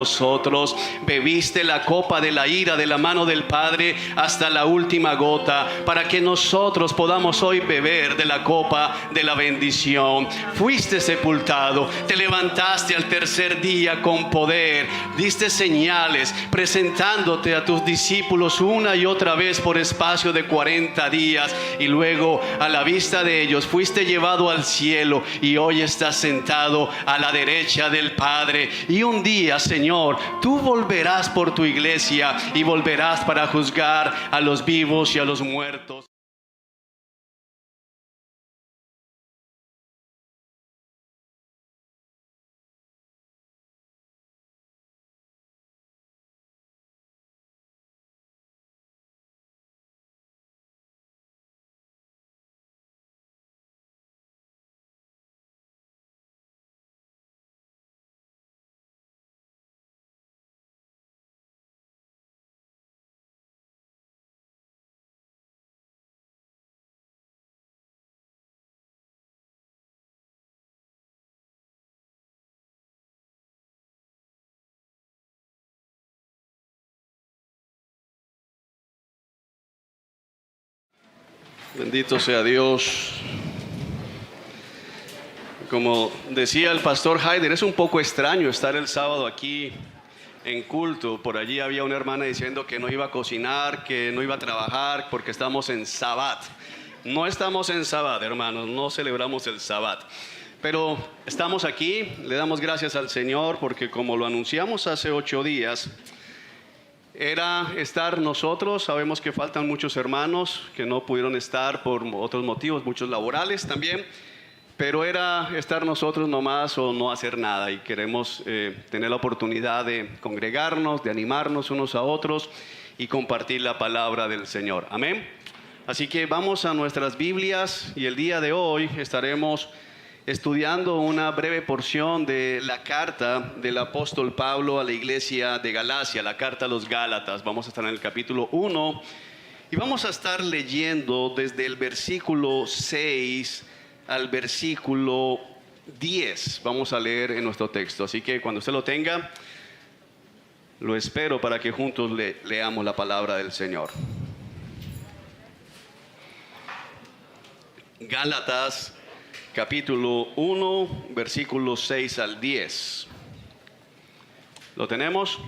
nosotros, bebiste la copa de la ira de la mano del Padre hasta la última gota, para que nosotros podamos hoy beber de la copa de la bendición. Fuiste sepultado, te levantaste al tercer día con poder, diste señales, presentándote a tus discípulos una y otra vez por espacio de 40 días, y luego a la vista de ellos fuiste llevado al cielo, y hoy estás sentado a la derecha del Padre. Y un día, Señor, tú volverás por tu iglesia y volverás para juzgar a los vivos y a los muertos. Bendito sea Dios. Como decía el pastor Haider, es un poco extraño estar el sábado aquí en culto. Por allí había una hermana diciendo que no iba a cocinar, que no iba a trabajar porque estamos en Sabbat. No estamos en Sabbat, hermanos, no celebramos el Sabbat. Pero estamos aquí, le damos gracias al Señor porque, como lo anunciamos hace 8 días, era estar nosotros. Sabemos que faltan muchos hermanos que no pudieron estar por otros motivos, muchos laborales también, pero era estar nosotros nomás o no hacer nada, y queremos tener la oportunidad de congregarnos, de animarnos unos a otros y compartir la palabra del Señor. Amén. Así que vamos a nuestras Biblias, y el día de hoy estaremos estudiando una breve porción de la carta del apóstol Pablo a la iglesia de Galacia, la carta a los Gálatas. Vamos a estar en el capítulo 1 y vamos a estar leyendo desde el versículo 6 al versículo 10. Vamos a leer en nuestro texto, así que cuando usted lo tenga, lo espero para que juntos leamos la palabra del Señor. Gálatas capítulo 1, versículos 6 al 10. ¿Lo tenemos?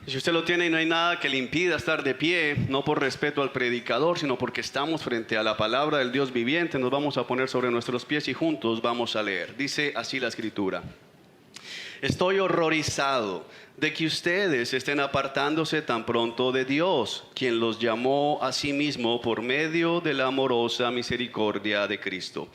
Si usted lo tiene y no hay nada que le impida estar de pie, no por respeto al predicador, sino porque estamos frente a la palabra del Dios viviente, nos vamos a poner sobre nuestros pies y juntos vamos a leer. Dice así la Escritura: estoy horrorizado de que ustedes estén apartándose tan pronto de Dios, quien los llamó a sí mismo por medio de la amorosa misericordia de Cristo.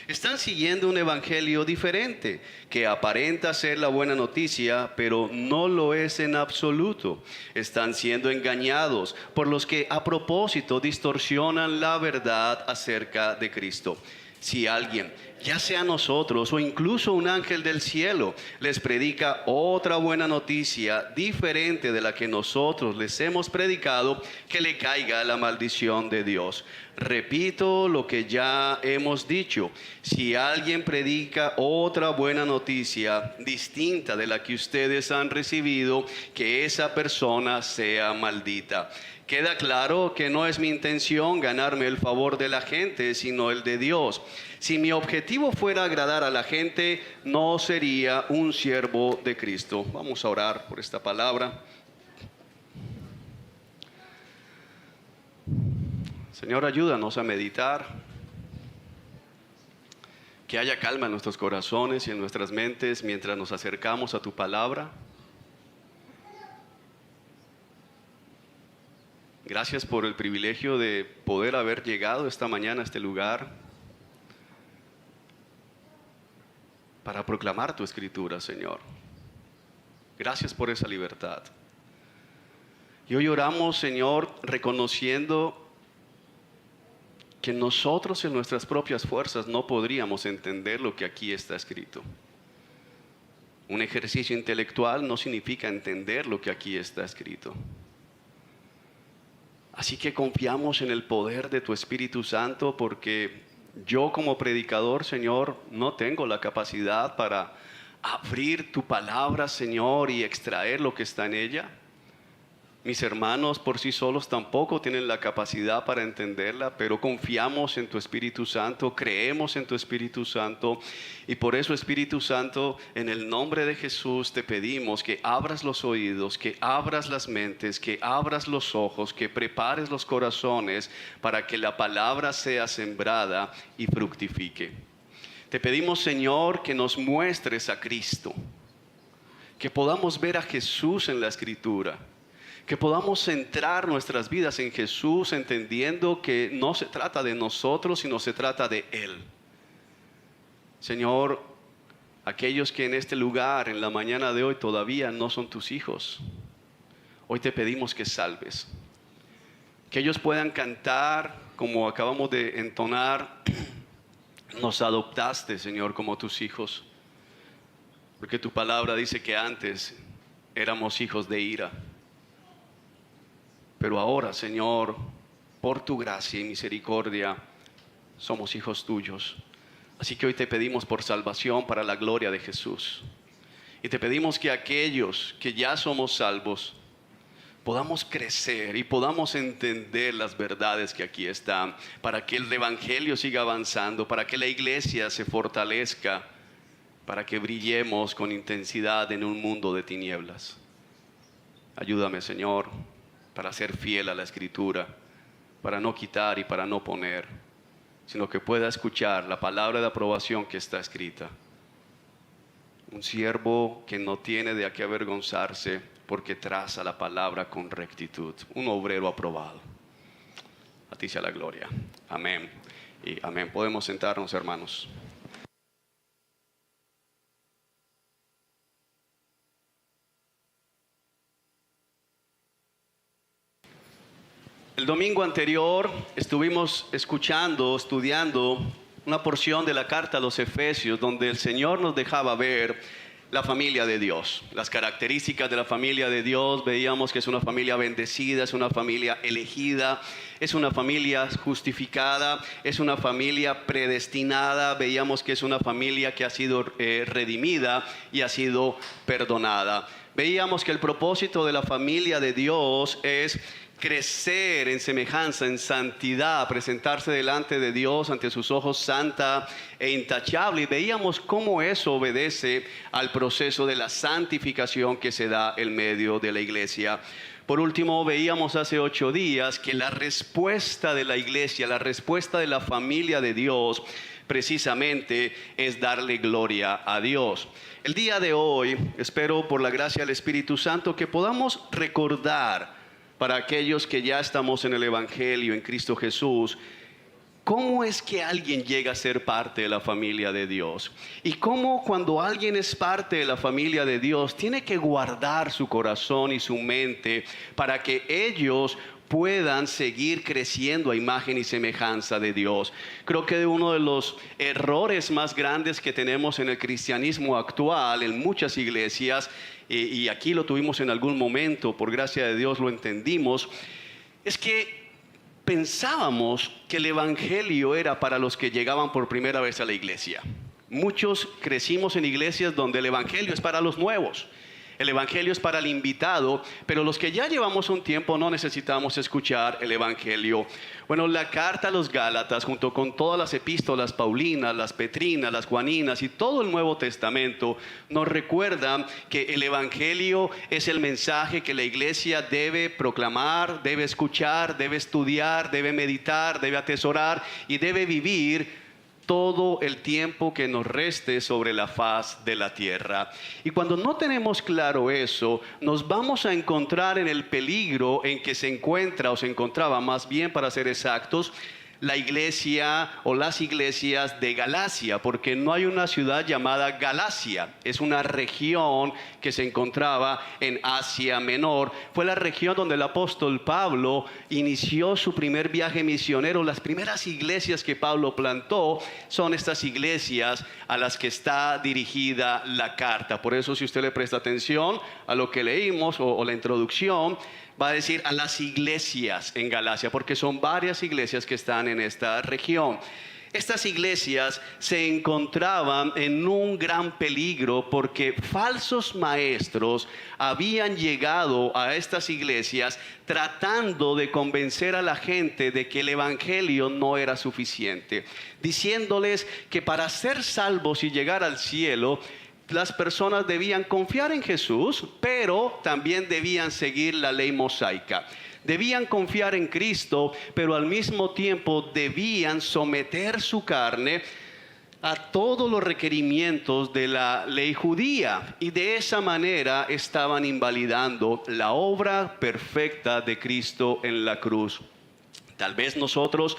Están siguiendo un evangelio diferente, que aparenta ser la buena noticia, pero no lo es en absoluto. Están siendo engañados por los que a propósito distorsionan la verdad acerca de Cristo. Si alguien, ya sea nosotros o incluso un ángel del cielo, les predica otra buena noticia diferente de la que nosotros les hemos predicado, que le caiga la maldición de Dios. Repito lo que ya hemos dicho: si alguien predica otra buena noticia distinta de la que ustedes han recibido, que esa persona sea maldita. Queda claro que no es mi intención ganarme el favor de la gente, sino el de Dios. Si mi objetivo fuera agradar a la gente, no sería un siervo de Cristo. Vamos a orar por esta palabra. Señor, ayúdanos a meditar, que haya calma en nuestros corazones y en nuestras mentes mientras nos acercamos a tu palabra. Gracias por el privilegio de poder haber llegado esta mañana a este lugar para proclamar tu escritura, Señor. Gracias por esa libertad. Y hoy oramos, Señor, reconociendo que nosotros en nuestras propias fuerzas no podríamos entender lo que aquí está escrito. Un ejercicio intelectual no significa entender lo que aquí está escrito. Así que confiamos en el poder de tu Espíritu Santo, porque yo como predicador, Señor, no tengo la capacidad para abrir tu palabra, Señor, y extraer lo que está en ella. Mis hermanos por sí solos tampoco tienen la capacidad para entenderla, pero confiamos en tu Espíritu Santo, creemos en tu Espíritu Santo, y por eso, Espíritu Santo, en el nombre de Jesús te pedimos que abras los oídos, que abras las mentes, que abras los ojos, que prepares los corazones para que la palabra sea sembrada y fructifique. Te pedimos, Señor, que nos muestres a Cristo, que podamos ver a Jesús en la Escritura, que podamos centrar nuestras vidas en Jesús, entendiendo que no se trata de nosotros, sino se trata de Él. Señor, aquellos que en este lugar, en la mañana de hoy, todavía no son tus hijos, hoy te pedimos que salves, que ellos puedan cantar como acabamos de entonar: nos adoptaste, Señor, como tus hijos, porque tu palabra dice que antes éramos hijos de ira, pero ahora, Señor, por tu gracia y misericordia, somos hijos tuyos. Así que hoy te pedimos por salvación para la gloria de Jesús. Y te pedimos que aquellos que ya somos salvos, podamos crecer y podamos entender las verdades que aquí están, para que el Evangelio siga avanzando, para que la iglesia se fortalezca, para que brillemos con intensidad en un mundo de tinieblas. Ayúdame, Señor, para ser fiel a la Escritura, para no quitar y para no poner, sino que pueda escuchar la palabra de aprobación que está escrita. Un siervo que no tiene de a qué avergonzarse, porque traza la palabra con rectitud. Un obrero aprobado. A ti sea la gloria. Amén. Y amén. Podemos sentarnos, hermanos. El domingo anterior estuvimos estudiando una porción de la carta a los Efesios, donde el Señor nos dejaba ver la familia de Dios, las características de la familia de Dios. Veíamos que es una familia bendecida, es una familia elegida, es una familia justificada, es una familia predestinada. Veíamos que es una familia que ha sido redimida y ha sido perdonada. Veíamos que el propósito de la familia de Dios es crecer en semejanza, en santidad, presentarse delante de Dios ante sus ojos santa e intachable. Y veíamos cómo eso obedece al proceso de la santificación que se da en medio de la iglesia. Por último, veíamos hace 8 días que la respuesta de la iglesia, la respuesta de la familia de Dios, precisamente es darle gloria a Dios. El día de hoy, espero por la gracia del Espíritu Santo que podamos recordar, para aquellos que ya estamos en el Evangelio, en Cristo Jesús, ¿cómo es que alguien llega a ser parte de la familia de Dios? Y cómo cuando alguien es parte de la familia de Dios, tiene que guardar su corazón y su mente para que ellos puedan seguir creciendo a imagen y semejanza de Dios. Creo que uno de los errores más grandes que tenemos en el cristianismo actual, en muchas iglesias, y aquí lo tuvimos en algún momento, por gracia de Dios lo entendimos, es que pensábamos que el Evangelio era para los que llegaban por primera vez a la iglesia. Muchos crecimos en iglesias donde el Evangelio es para los nuevos. El Evangelio es para el invitado, pero los que ya llevamos un tiempo no necesitamos escuchar el Evangelio. Bueno, la carta a los Gálatas, junto con todas las epístolas paulinas, las petrinas, las juaninas y todo el Nuevo Testamento, nos recuerdan que el Evangelio es el mensaje que la iglesia debe proclamar, debe escuchar, debe estudiar, debe meditar, debe atesorar y debe vivir todo el tiempo que nos reste sobre la faz de la tierra. Y cuando no tenemos claro eso, nos vamos a encontrar en el peligro en que se encuentra, o se encontraba más bien, para ser exactos, la iglesia o las iglesias de Galacia, porque no hay una ciudad llamada Galacia, es una región que se encontraba en Asia Menor. Fue la región donde el apóstol Pablo inició su primer viaje misionero. Las primeras iglesias que Pablo plantó son estas iglesias a las que está dirigida la carta. Por eso, si usted le presta atención a lo que leímos o la introducción, va a decir a las iglesias en Galacia, porque son varias iglesias que están en esta región. Estas iglesias se encontraban en un gran peligro porque falsos maestros habían llegado a estas iglesias tratando de convencer a la gente de que el evangelio no era suficiente, diciéndoles que para ser salvos y llegar al cielo, las personas debían confiar en Jesús, pero también debían seguir la ley mosaica. Debían confiar en Cristo, pero al mismo tiempo debían someter su carne a todos los requerimientos de la ley judía. Y de esa manera estaban invalidando la obra perfecta de Cristo en la cruz. Tal vez nosotros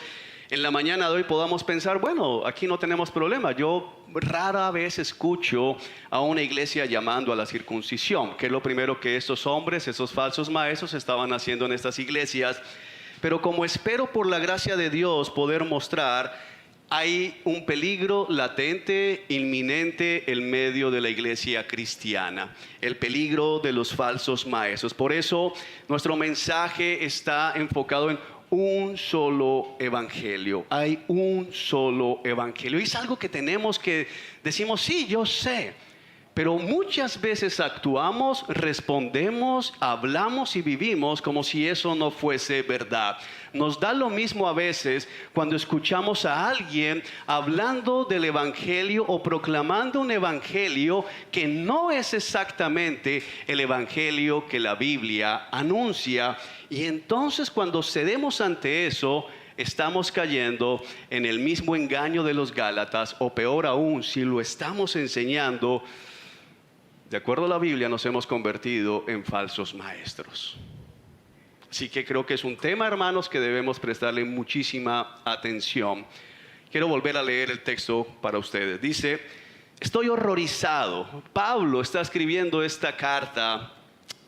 en la mañana de hoy podamos pensar, bueno, aquí no tenemos problema. Yo rara vez escucho a una iglesia llamando a la circuncisión, que es lo primero que estos hombres, esos falsos maestros estaban haciendo en estas iglesias. Pero como espero por la gracia de Dios poder mostrar, hay un peligro latente, inminente en medio de la iglesia cristiana, el peligro de los falsos maestros. Por eso nuestro mensaje está enfocado en un solo evangelio. Hay un solo evangelio. Y es algo que tenemos que decimos, sí, yo sé. Pero muchas veces actuamos, respondemos, hablamos y vivimos como si eso no fuese verdad. Nos da lo mismo a veces cuando escuchamos a alguien hablando del evangelio o proclamando un evangelio que no es exactamente el evangelio que la Biblia anuncia. Y entonces cuando cedemos ante eso, estamos cayendo en el mismo engaño de los Gálatas, o peor aún, si lo estamos enseñando, de acuerdo a la Biblia, nos hemos convertido en falsos maestros. Así que creo que es un tema, hermanos, que debemos prestarle muchísima atención. Quiero volver a leer el texto para ustedes. Dice, estoy horrorizado. Pablo está escribiendo esta carta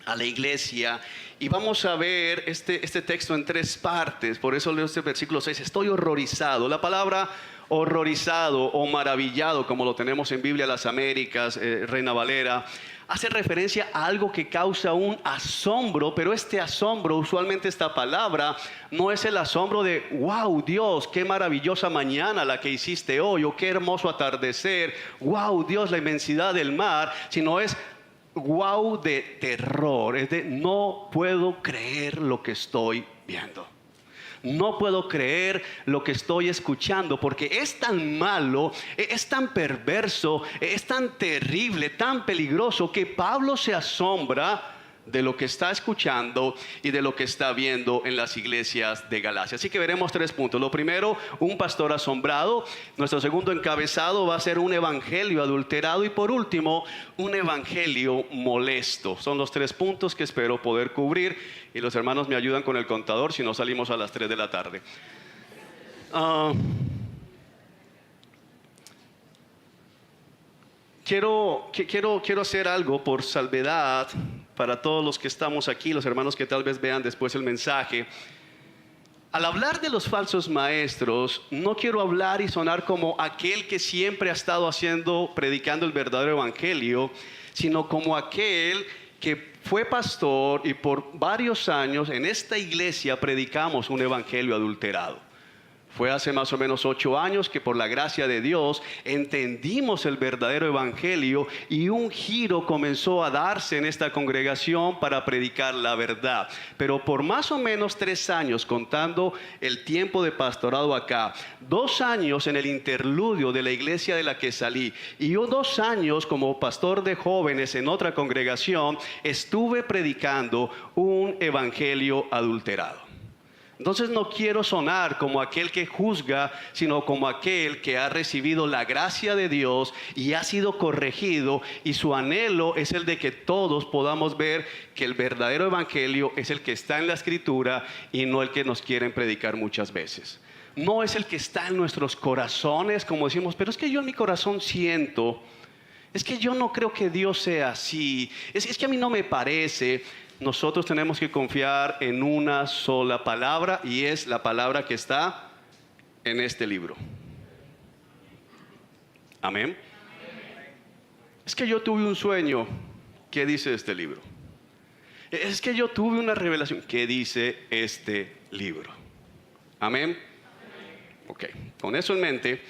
a la iglesia y vamos a ver este texto en 3 partes. Por eso leo este versículo 6. Estoy horrorizado. La palabra horrorizado o maravillado, como lo tenemos en Biblia Las Américas, Reina Valera, hace referencia a algo que causa un asombro, pero este asombro, usualmente esta palabra, no es el asombro de wow, Dios, qué maravillosa mañana la que hiciste hoy, o qué hermoso atardecer, wow, Dios, la inmensidad del mar, sino es wow de terror, es de no puedo creer lo que estoy viendo. No puedo creer lo que estoy escuchando, porque es tan malo, es tan perverso, es tan terrible, tan peligroso, que Pablo se asombra de lo que está escuchando y de lo que está viendo en las iglesias de Galacia. Así que veremos 3 puntos. Lo primero, un pastor asombrado. Nuestro segundo encabezado va a ser un evangelio adulterado. Y por último, un evangelio molesto. Son los 3 puntos que espero poder cubrir. Y los hermanos me ayudan con el contador, si no salimos a las 3 de la tarde. Quiero hacer algo por salvedad para todos los que estamos aquí, los hermanos que tal vez vean después el mensaje. Al hablar de los falsos maestros, no quiero hablar y sonar como aquel que siempre ha estado predicando el verdadero evangelio, sino como aquel que fue pastor y por varios años en esta iglesia predicamos un evangelio adulterado. Fue hace más o menos 8 años que por la gracia de Dios entendimos el verdadero evangelio y un giro comenzó a darse en esta congregación para predicar la verdad. Pero por más o menos 3 años, contando el tiempo de pastorado acá, 2 años en el interludio de la iglesia de la que salí y yo 2 años como pastor de jóvenes en otra congregación, estuve predicando un evangelio adulterado. Entonces no quiero sonar como aquel que juzga, sino como aquel que ha recibido la gracia de Dios y ha sido corregido, y su anhelo es el de que todos podamos ver que el verdadero evangelio es el que está en la escritura y no el que nos quieren predicar muchas veces. No es el que está en nuestros corazones, como decimos, pero es que yo en mi corazón siento, es que yo no creo que Dios sea así, es que a mí no me parece. Nosotros tenemos que confiar en una sola palabra, y es la palabra que está en este libro. Amén. Es que yo tuve un sueño. ¿Qué dice este libro? Es que yo tuve una revelación. ¿Qué dice este libro? Amén. Ok, con eso en mente,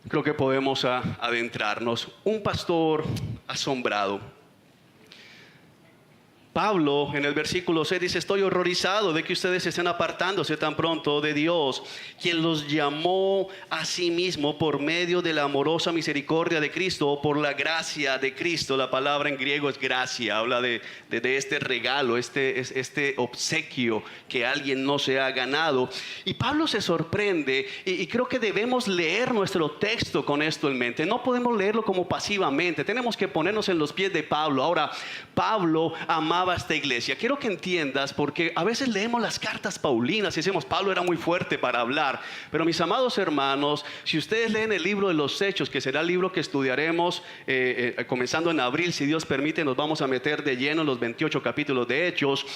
creo que podemos adentrarnos. Un pastor asombrado. Pablo en el versículo 6 dice: estoy horrorizado de que ustedes estén apartándose tan pronto de Dios, quien los llamó a sí mismo por medio de la amorosa misericordia de Cristo, o por la gracia de Cristo. La palabra en griego es gracia, habla de este regalo, este obsequio que alguien no se ha ganado. Y Pablo se sorprende, y creo que debemos leer nuestro texto con esto en mente. No podemos leerlo como pasivamente, tenemos que ponernos en los pies de Pablo. Ahora, Pablo amaba esta iglesia. Quiero que entiendas, porque a veces leemos las cartas paulinas y decimos: Pablo era muy fuerte para hablar. Pero mis amados hermanos, si ustedes leen el libro de los Hechos, que será el libro que estudiaremos comenzando en abril, si Dios permite, nos vamos a meter de lleno en los 28 capítulos de Hechos.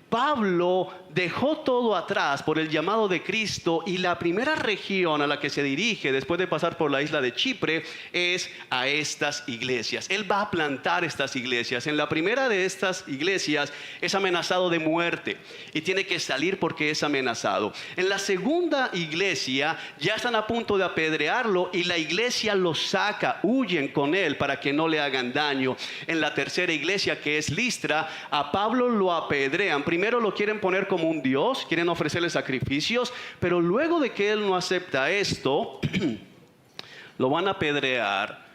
Pablo dejó todo atrás por el llamado de Cristo, y la primera región a la que se dirige después de pasar por la isla de Chipre es a estas iglesias. Él va a plantar estas iglesias. En la primera de estas iglesias es amenazado de muerte y tiene que salir porque es amenazado. En la segunda iglesia ya están a punto de apedrearlo y la iglesia lo saca, huyen con él para que no le hagan daño. En la tercera iglesia, que es Listra, a Pablo lo apedrean. Primero lo quieren poner como un dios, quieren ofrecerle sacrificios, pero luego de que él no acepta esto, lo van a apedrear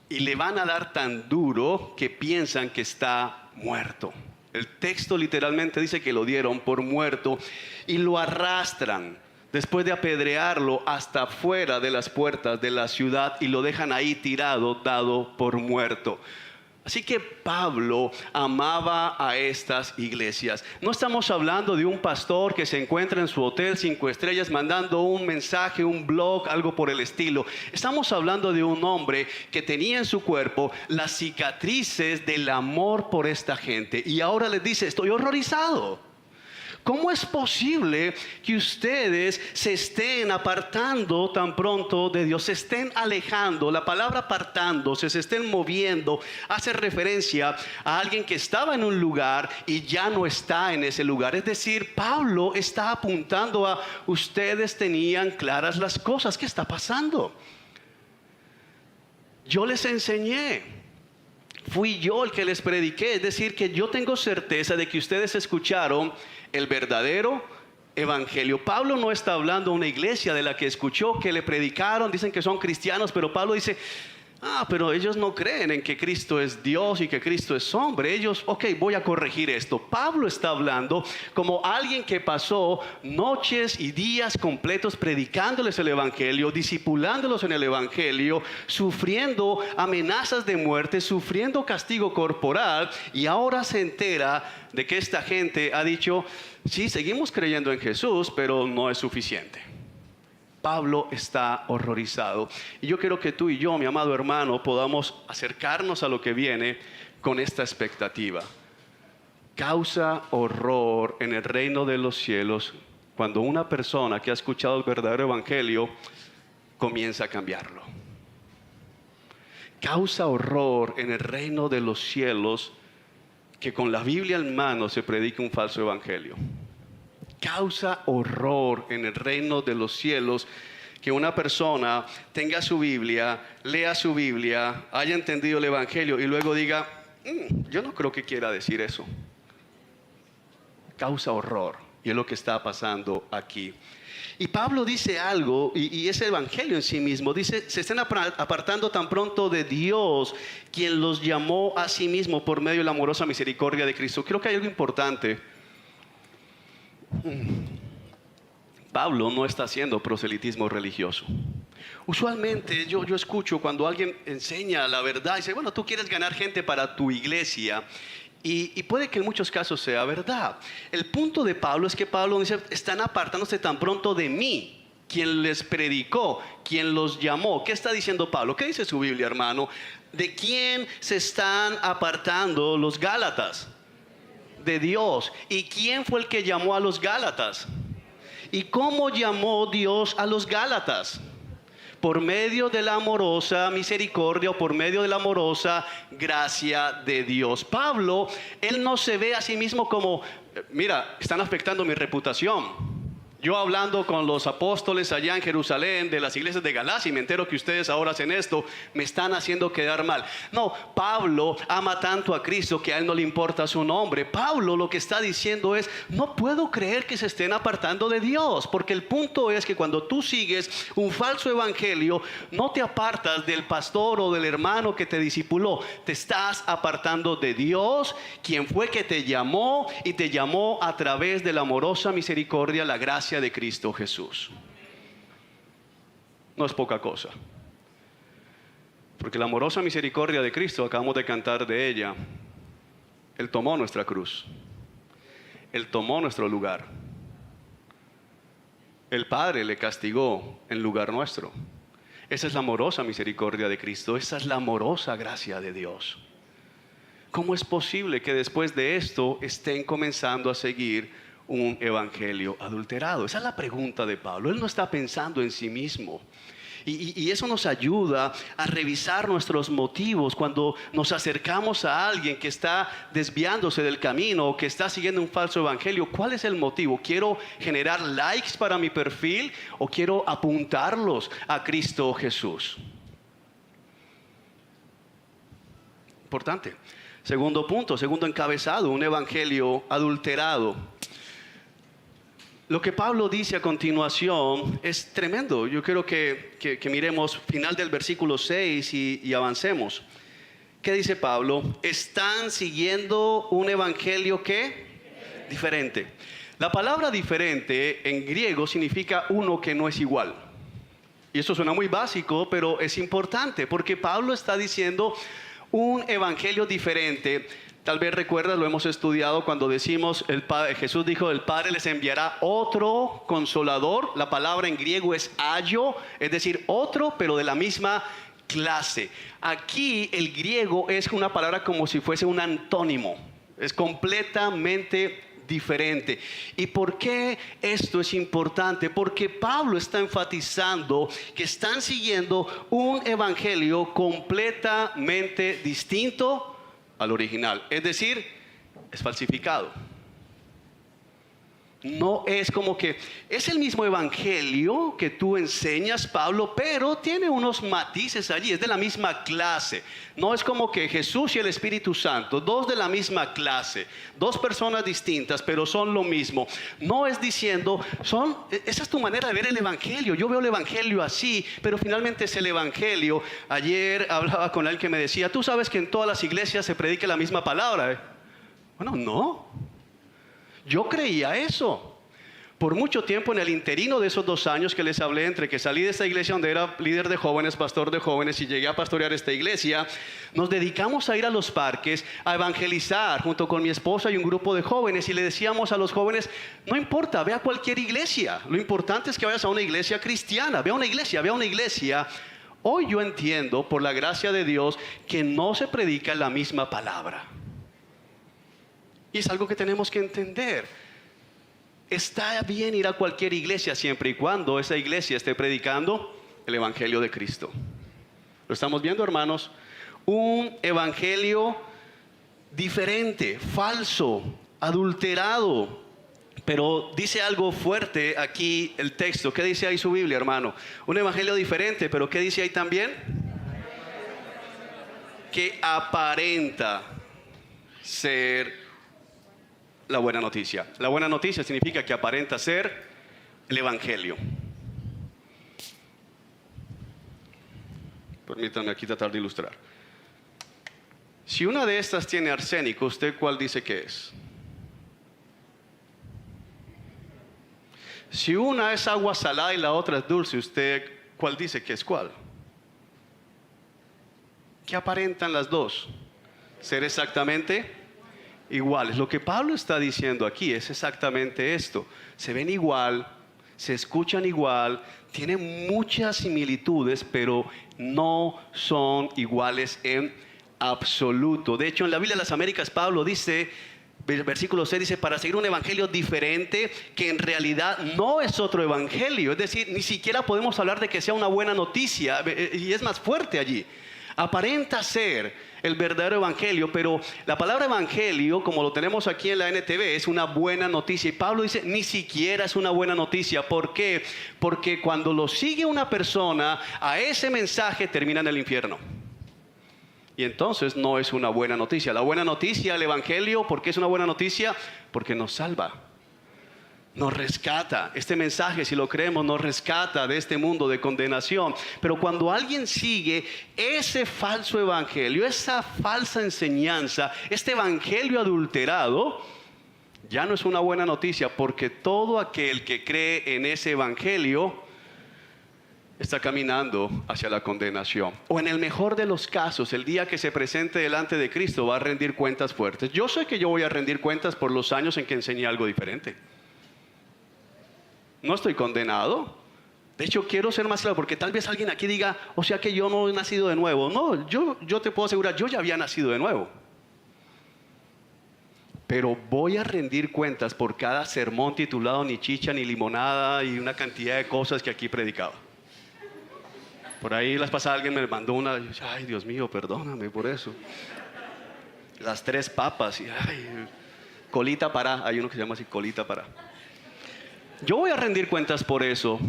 y le van a dar tan duro que piensan que está muerto. El texto literalmente dice que lo dieron por muerto y lo arrastran después de apedrearlo hasta fuera de las puertas de la ciudad y lo dejan ahí tirado, dado por muerto. Así que Pablo amaba a estas iglesias. No estamos hablando de un pastor que se encuentra en su hotel 5 estrellas mandando un mensaje, un blog, algo por el estilo. Estamos hablando de un hombre que tenía en su cuerpo las cicatrices del amor por esta gente. Y ahora les dice: estoy horrorizado. ¿Cómo es posible que ustedes se estén apartando tan pronto de Dios? Se estén alejando. La palabra apartándose, se estén moviendo, hace referencia a alguien que estaba en un lugar y ya no está en ese lugar. Es decir, Pablo está apuntando a: ustedes tenían claras las cosas. ¿Qué está pasando? Yo les enseñé. Fui yo el que les prediqué. Es decir, que yo tengo certeza de que ustedes escucharon el verdadero evangelio. Pablo no está hablando a una iglesia de la que escuchó que le predicaron, dicen que son cristianos, pero Pablo dice: pero ellos no creen en que Cristo es Dios y que Cristo es hombre. Ellos, voy a corregir esto. Pablo está hablando como alguien que pasó noches y días completos predicándoles el evangelio, discipulándolos en el evangelio, sufriendo amenazas de muerte, sufriendo castigo corporal, y ahora se entera de que esta gente ha dicho: sí, seguimos creyendo en Jesús, pero no es suficiente. Pablo está horrorizado. Y yo quiero que tú y yo, mi amado hermano, podamos acercarnos a lo que viene con esta expectativa. Causa horror en el reino de los cielos cuando una persona que ha escuchado el verdadero evangelio comienza a cambiarlo. Causa horror en el reino de los cielos que con la Biblia en mano se predique un falso evangelio. Causa horror en el reino de los cielos que una persona tenga su Biblia, lea su Biblia, haya entendido el evangelio y luego diga: yo no creo que quiera decir eso. Causa horror, y es lo que está pasando aquí. Y Pablo dice algo, y ese evangelio en sí mismo dice: se estén apartando tan pronto de Dios, quien los llamó a sí mismo por medio de la amorosa misericordia de Cristo. Creo que hay algo importante. Pablo no está haciendo proselitismo religioso. Usualmente yo escucho cuando alguien enseña la verdad y dice: bueno, tú quieres ganar gente para tu iglesia, y puede que en muchos casos sea verdad. El punto de Pablo es que Pablo dice: están apartándose tan pronto de mí, quien les predicó, quien los llamó. ¿Qué está diciendo Pablo? ¿Qué dice su Biblia, hermano? ¿De quién se están apartando los Gálatas? De Dios. ¿Y quién fue el que llamó a los Gálatas? ¿Y cómo llamó Dios a los Gálatas? Por medio de la amorosa misericordia, o por medio de la amorosa gracia de Dios. Pablo, él no se ve a sí mismo como: mira, están afectando mi reputación. Yo hablando con los apóstoles allá en Jerusalén, de las iglesias de Galacia, y me entero que ustedes ahora hacen esto, me están haciendo quedar mal. No, Pablo ama tanto a Cristo que a él no le importa su nombre. Pablo lo que está diciendo es, no puedo creer que se estén apartando de Dios, porque el punto es que cuando tú sigues un falso evangelio, no te apartas del pastor o del hermano que te discipuló, te estás apartando de Dios, quien fue que te llamó y te llamó a través de la amorosa misericordia, la gracia de Cristo Jesús. No es poca cosa, porque la amorosa misericordia de Cristo, acabamos de cantar de ella, Él tomó nuestra cruz, Él tomó nuestro lugar, el Padre le castigó en lugar nuestro. Esa es la amorosa misericordia de Cristo, esa es la amorosa gracia de Dios. ¿Cómo es posible que después de esto estén comenzando a seguir un evangelio adulterado? Esa es la pregunta de Pablo. Él no está pensando en sí mismo. Y eso nos ayuda a revisar nuestros motivos cuando nos acercamos a alguien que está desviándose del camino o que está siguiendo un falso evangelio. ¿Cuál es el motivo? ¿Quiero generar likes para mi perfil o quiero apuntarlos a Cristo Jesús? Importante. Segundo punto, segundo encabezado, un evangelio adulterado. Lo que Pablo dice a continuación es tremendo. Yo quiero que miremos final del versículo 6 y avancemos. ¿Qué dice Pablo? Están siguiendo un evangelio ¿qué? Diferente. La palabra diferente en griego significa uno que no es igual. Y eso suena muy básico, pero es importante porque Pablo está diciendo un evangelio diferente. Tal vez recuerdas, lo hemos estudiado cuando decimos, Jesús dijo, el Padre les enviará otro consolador. La palabra en griego es ayo, es decir, otro, pero de la misma clase. Aquí el griego es una palabra como si fuese un antónimo. Es completamente diferente. ¿Y por qué esto es importante? Porque Pablo está enfatizando que están siguiendo un evangelio completamente distinto al original, es decir, es falsificado. No es como que es el mismo evangelio que tú enseñas, Pablo, pero tiene unos matices allí, es de la misma clase. No es como que Jesús y el Espíritu Santo, dos de la misma clase, dos personas distintas, pero son lo mismo. No es diciendo, esa es tu manera de ver el evangelio. Yo veo el evangelio así, pero finalmente es el evangelio. Ayer hablaba con alguien que me decía, tú sabes que en todas las iglesias se predica la misma palabra. Bueno, no. Yo creía eso. Por mucho tiempo, en el interino de esos 2 años que les hablé, entre que salí de esta iglesia donde era líder de jóvenes, pastor de jóvenes, y llegué a pastorear esta iglesia, nos dedicamos a ir a los parques, a evangelizar junto con mi esposa y un grupo de jóvenes, y le decíamos a los jóvenes, no importa, ve a cualquier iglesia, lo importante es que vayas a una iglesia cristiana, ve a una iglesia. Hoy yo entiendo, por la gracia de Dios, que no se predica la misma palabra. Y es algo que tenemos que entender. Está bien ir a cualquier iglesia siempre y cuando esa iglesia esté predicando el evangelio de Cristo. ¿Lo estamos viendo, hermanos? Un evangelio diferente, falso, adulterado. Pero dice algo fuerte aquí el texto. ¿Qué dice ahí su Biblia, hermano? Un evangelio diferente, pero ¿qué dice ahí también? Que aparenta ser la buena noticia. La buena noticia significa que aparenta ser el evangelio. Permítanme aquí tratar de ilustrar. Si una de estas tiene arsénico, ¿usted cuál dice que es? Si una es agua salada y la otra es dulce, ¿usted cuál dice que es cuál? ¿Qué aparentan las dos? Ser exactamente iguales. Lo que Pablo está diciendo aquí es exactamente esto. Se ven igual, se escuchan igual, tienen muchas similitudes, pero no son iguales en absoluto. De hecho, en la Biblia de las Américas, Pablo dice, versículo 6 dice, para seguir un evangelio diferente que en realidad no es otro evangelio. Es decir, ni siquiera podemos hablar de que sea una buena noticia, y es más fuerte allí. Aparenta ser el verdadero evangelio, pero la palabra evangelio, como lo tenemos aquí en la NTV, es una buena noticia. Y Pablo dice, ni siquiera es una buena noticia. ¿Por qué? Porque cuando lo sigue una persona, a ese mensaje termina en el infierno. Y entonces no es una buena noticia. La buena noticia, el evangelio, ¿por qué es una buena noticia? Porque nos salva. Nos rescata. Este mensaje, si lo creemos, nos rescata de este mundo de condenación. Pero cuando alguien sigue ese falso evangelio, esa falsa enseñanza, este evangelio adulterado, ya no es una buena noticia, porque todo aquel que cree en ese evangelio está caminando hacia la condenación. O en el mejor de los casos, el día que se presente delante de Cristo va a rendir cuentas fuertes. Yo sé que yo voy a rendir cuentas por los años en que enseñé algo diferente. No estoy condenado. De hecho, quiero ser más claro, porque tal vez alguien aquí diga, o sea que yo no he nacido de nuevo. No, yo te puedo asegurar, yo ya había nacido de nuevo. Pero voy a rendir cuentas por cada sermón titulado ni chicha ni limonada y una cantidad de cosas que aquí predicaba. Por ahí las pasadas alguien me mandó una, y yo, ay Dios mío, perdóname por eso. Las 3 papas, y ay, colita para, hay uno que se llama así, colita para. Yo voy a rendir cuentas por eso.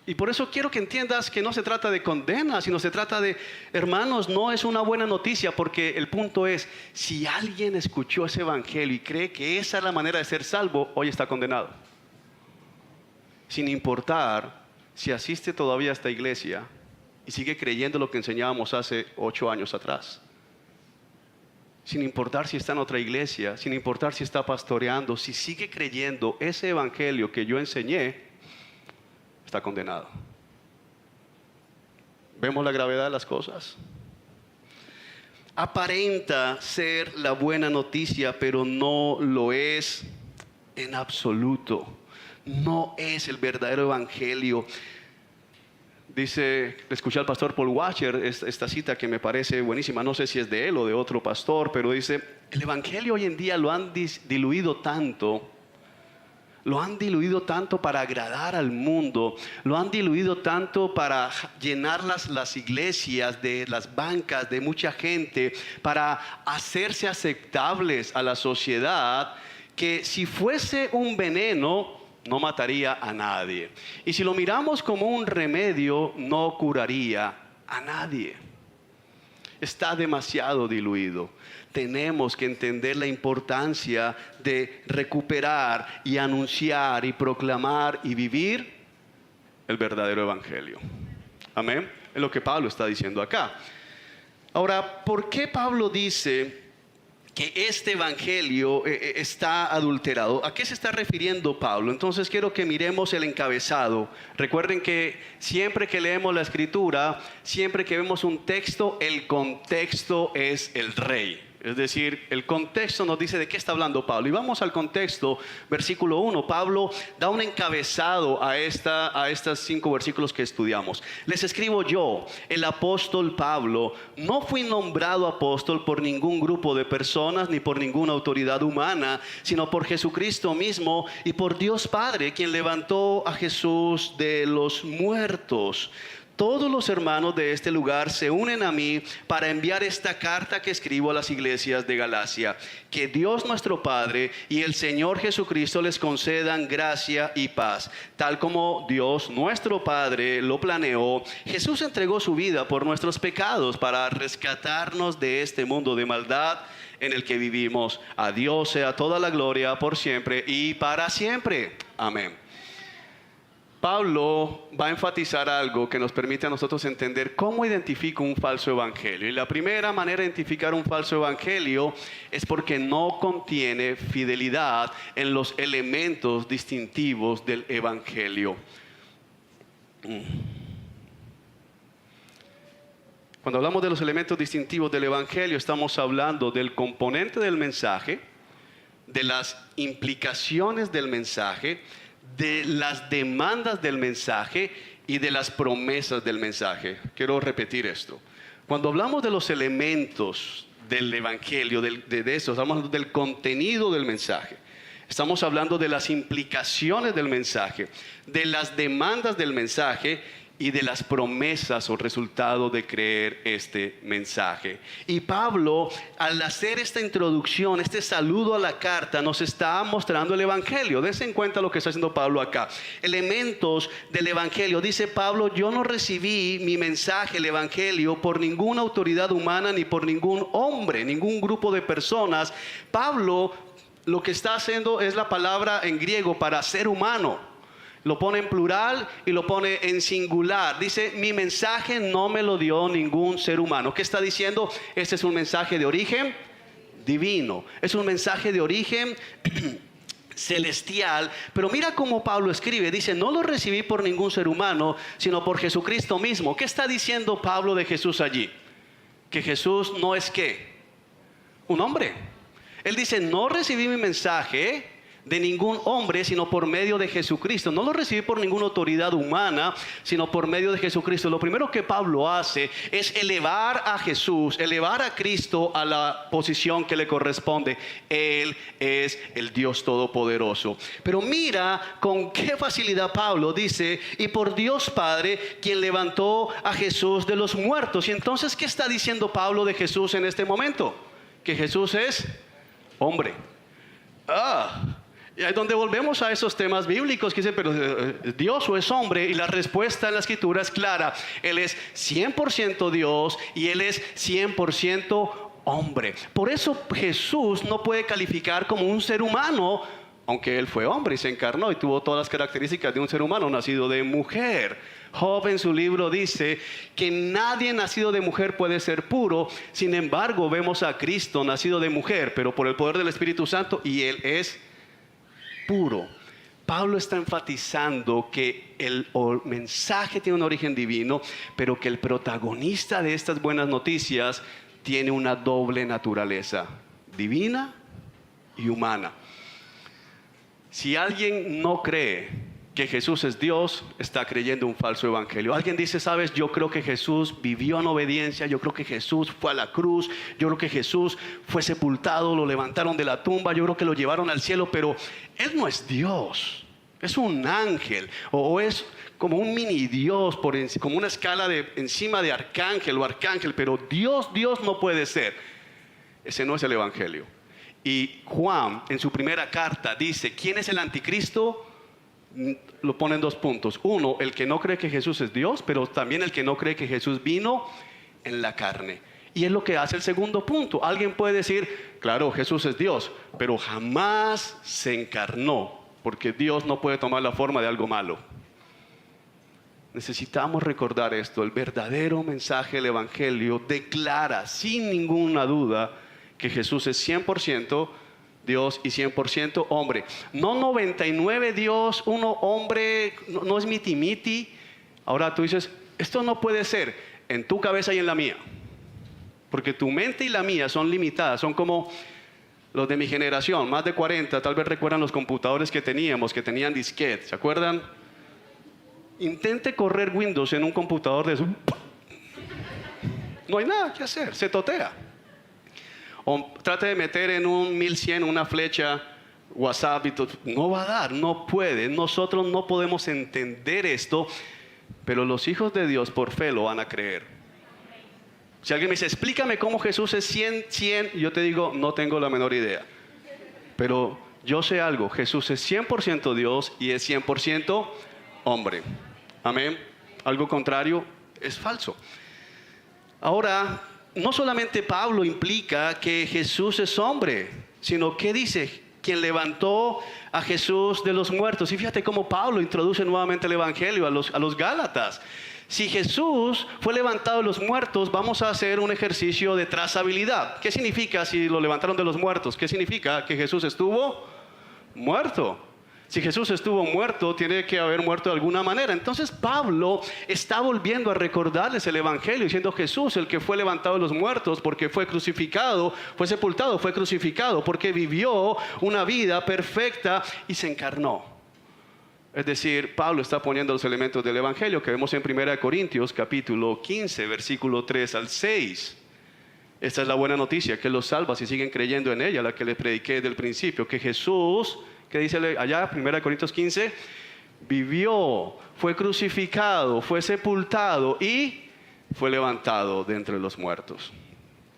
Y por eso quiero que entiendas que no se trata de condena, sino se trata de, hermanos, no es una buena noticia, porque el punto es, si alguien escuchó ese evangelio y cree que esa es la manera de ser salvo, hoy está condenado. Sin importar si asiste todavía a esta iglesia y sigue creyendo lo que enseñábamos hace 8 años atrás. Sin importar si está en otra iglesia, sin importar si está pastoreando, si sigue creyendo ese evangelio que yo enseñé, está condenado. ¿Vemos la gravedad de las cosas? Aparenta ser la buena noticia, pero no lo es en absoluto. No es el verdadero evangelio. Dice, escuché al pastor Paul Washer esta cita que me parece buenísima, no sé si es de él o de otro pastor, pero dice, el evangelio hoy en día lo han diluido tanto para agradar al mundo, lo han diluido tanto para llenar las iglesias, de las bancas, de mucha gente, para hacerse aceptables a la sociedad, que si fuese un veneno, no mataría a nadie. Y si lo miramos como un remedio, no curaría a nadie. Está demasiado diluido. Tenemos que entender la importancia de recuperar y anunciar y proclamar y vivir el verdadero evangelio. Amén. Es lo que Pablo está diciendo acá. Ahora, ¿por qué Pablo dice que este evangelio está adulterado? ¿A qué se está refiriendo Pablo? Entonces quiero que miremos el encabezado. Recuerden que siempre que leemos la escritura, siempre que vemos un texto, el contexto es el rey. Es decir, el contexto nos dice de qué está hablando Pablo. Y vamos al contexto, versículo 1. Pablo da un encabezado a estos 5 versículos que estudiamos. Les escribo yo, el apóstol Pablo, no fui nombrado apóstol por ningún grupo de personas ni por ninguna autoridad humana, sino por Jesucristo mismo y por Dios Padre, quien levantó a Jesús de los muertos. Todos los hermanos de este lugar se unen a mí para enviar esta carta que escribo a las iglesias de Galacia. Que Dios nuestro Padre y el Señor Jesucristo les concedan gracia y paz. Tal como Dios nuestro Padre lo planeó, Jesús entregó su vida por nuestros pecados para rescatarnos de este mundo de maldad en el que vivimos. A Dios sea toda la gloria por siempre y para siempre. Amén. Pablo va a enfatizar algo que nos permite a nosotros entender cómo identifico un falso evangelio. Y la primera manera de identificar un falso evangelio es porque no contiene fidelidad en los elementos distintivos del evangelio. Cuando hablamos de los elementos distintivos del evangelio, estamos hablando del componente del mensaje, de las implicaciones del mensaje, de las demandas del mensaje y de las promesas del mensaje. Quiero repetir esto. Cuando hablamos de los elementos del evangelio, de eso, estamos hablando del contenido del mensaje. Estamos hablando de las implicaciones del mensaje, de las demandas del mensaje y de las promesas o resultado de creer este mensaje. Y Pablo, al hacer esta introducción, este saludo a la carta, nos está mostrando el evangelio. Dense en cuenta lo que está haciendo Pablo acá. Elementos del evangelio. Dice Pablo: yo no recibí mi mensaje, el evangelio, por ninguna autoridad humana ni por ningún hombre, ningún grupo de personas. Pablo lo que está haciendo es la palabra en griego para ser humano. Lo pone en plural y lo pone en singular. Dice: mi mensaje no me lo dio ningún ser humano. ¿Qué está diciendo? Este es un mensaje de origen divino. Es un mensaje de origen celestial. Pero mira cómo Pablo escribe. Dice: no lo recibí por ningún ser humano, sino por Jesucristo mismo. ¿Qué está diciendo Pablo de Jesús allí? Que Jesús no es ¿qué? Un hombre. Él dice: no recibí mi mensaje de ningún hombre, sino por medio de Jesucristo. No lo recibí por ninguna autoridad humana, sino por medio de Jesucristo. Lo primero que Pablo hace es elevar a Jesús, elevar a Cristo a la posición que le corresponde. Él es el Dios Todopoderoso. Pero mira con qué facilidad Pablo dice: y por Dios Padre, quien levantó a Jesús de los muertos. Y entonces, ¿qué está diciendo Pablo de Jesús en este momento? Que Jesús es hombre. Y ahí es donde volvemos a esos temas bíblicos que dicen: pero ¿Dios o es hombre? Y la respuesta en la escritura es clara. Él es 100% Dios y Él es 100% hombre. Por eso Jesús no puede calificar como un ser humano, aunque Él fue hombre y se encarnó y tuvo todas las características de un ser humano nacido de mujer. Job en su libro dice que nadie nacido de mujer puede ser puro. Sin embargo, vemos a Cristo nacido de mujer, pero por el poder del Espíritu Santo, y Él es puro. Pablo está enfatizando que el mensaje tiene un origen divino, pero que el protagonista de estas buenas noticias tiene una doble naturaleza, divina y humana. Si alguien no cree que Jesús es Dios, está creyendo un falso evangelio. Alguien dice: sabes, yo creo que Jesús vivió en obediencia, yo creo que Jesús fue a la cruz, yo creo que Jesús fue sepultado, lo levantaron de la tumba, yo creo que lo llevaron al cielo, pero Él no es Dios, es un ángel, o es como un mini Dios, como una escala encima de arcángel o arcángel, pero Dios no puede ser. Ese no es el evangelio. Y Juan en su primera carta dice: ¿quién es el anticristo? Lo pone en 2 puntos. Uno, el que no cree que Jesús es Dios, pero también el que no cree que Jesús vino en la carne. Y es lo que hace el segundo punto. Alguien puede decir: claro, Jesús es Dios, pero jamás se encarnó, porque Dios no puede tomar la forma de algo malo. Necesitamos recordar esto. El verdadero mensaje del evangelio declara sin ninguna duda que Jesús es 100% Dios y 100% hombre. No 99 Dios, 1 hombre, no es miti-miti. Ahora tú dices: esto no puede ser en tu cabeza y en la mía, porque tu mente y la mía son limitadas. Son como los de mi generación, más de 40, tal vez recuerdan los computadores que teníamos, que tenían disquete, ¿se acuerdan? Intente correr Windows en un computador de eso, no hay nada que hacer, se totea. O trate de meter en un 1100 una flecha WhatsApp y todo. No va a dar, no puede. Nosotros no podemos entender esto, pero los hijos de Dios por fe lo van a creer. Si alguien me dice: explícame cómo Jesús es 100, yo te digo: no tengo la menor idea. Pero yo sé algo: Jesús es 100% Dios y es 100% hombre. Amén. Algo contrario es falso. Ahora, no solamente Pablo implica que Jesús es hombre, sino que dice: quien levantó a Jesús de los muertos. Y fíjate cómo Pablo introduce nuevamente el evangelio a los Gálatas. Si Jesús fue levantado de los muertos, vamos a hacer un ejercicio de trazabilidad. ¿Qué significa si lo levantaron de los muertos? ¿Qué significa? Que Jesús estuvo muerto. Si Jesús estuvo muerto, tiene que haber muerto de alguna manera. Entonces Pablo está volviendo a recordarles el evangelio, diciendo: Jesús, el que fue levantado de los muertos, porque fue crucificado, fue sepultado, fue crucificado, porque vivió una vida perfecta y se encarnó. Es decir, Pablo está poniendo los elementos del evangelio que vemos en 1 Corintios capítulo 15, versículo 3 al 6. Esta es la buena noticia, que los salva si siguen creyendo en ella, la que les prediqué desde el principio, que Jesús, que dice allá 1 Corintios 15, vivió, fue crucificado, fue sepultado y fue levantado de entre los muertos.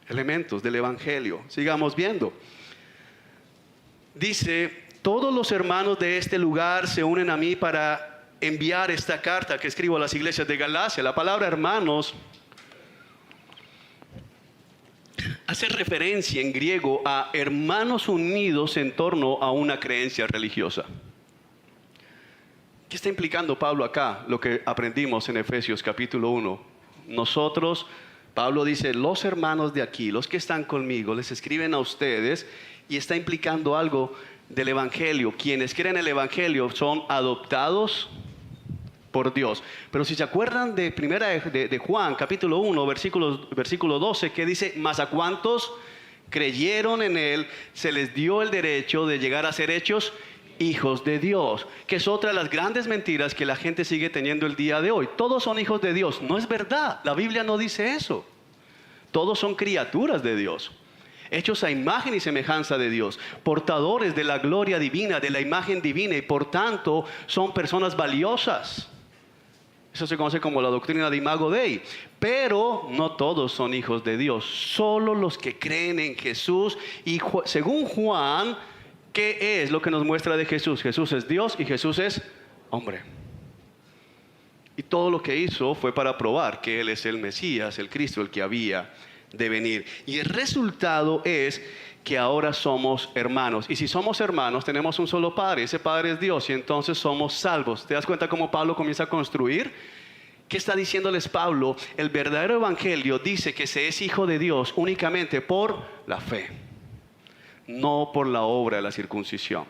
Elementos del Evangelio. Sigamos viendo. Dice: todos los hermanos de este lugar se unen a mí para enviar esta carta que escribo a las iglesias de Galacia. La palabra hermanos hace referencia en griego a hermanos unidos en torno a una creencia religiosa. ¿Qué está implicando Pablo acá? Lo que aprendimos en Efesios capítulo 1. Nosotros, Pablo dice, los hermanos de aquí, los que están conmigo, les escriben a ustedes, y está implicando algo del Evangelio. Quienes creen el Evangelio son adoptados por Dios. Pero si se acuerdan de primera de Juan, capítulo 1, versículo 12, que dice: mas a cuantos creyeron en él, se les dio el derecho de llegar a ser hechos hijos de Dios, que es otra de las grandes mentiras que la gente sigue teniendo el día de hoy. Todos son hijos de Dios. No es verdad, la Biblia no dice eso. Todos son criaturas de Dios, hechos a imagen y semejanza de Dios, portadores de la gloria divina, de la imagen divina, y por tanto son personas valiosas. Eso se conoce como la doctrina de Imago Dei. Pero no todos son hijos de Dios, solo los que creen en Jesús. Y según Juan, ¿qué es lo que nos muestra de Jesús? Jesús es Dios y Jesús es hombre. Y todo lo que hizo fue para probar que Él es el Mesías, el Cristo, el que había de venir. Y el resultado es que ahora somos hermanos. Y si somos hermanos, tenemos un solo Padre. Ese Padre es Dios, y entonces somos salvos. ¿Te das cuenta cómo Pablo comienza a construir? ¿Qué está diciéndoles Pablo? El verdadero evangelio dice que se es hijo de Dios únicamente por la fe, no por la obra de la circuncisión,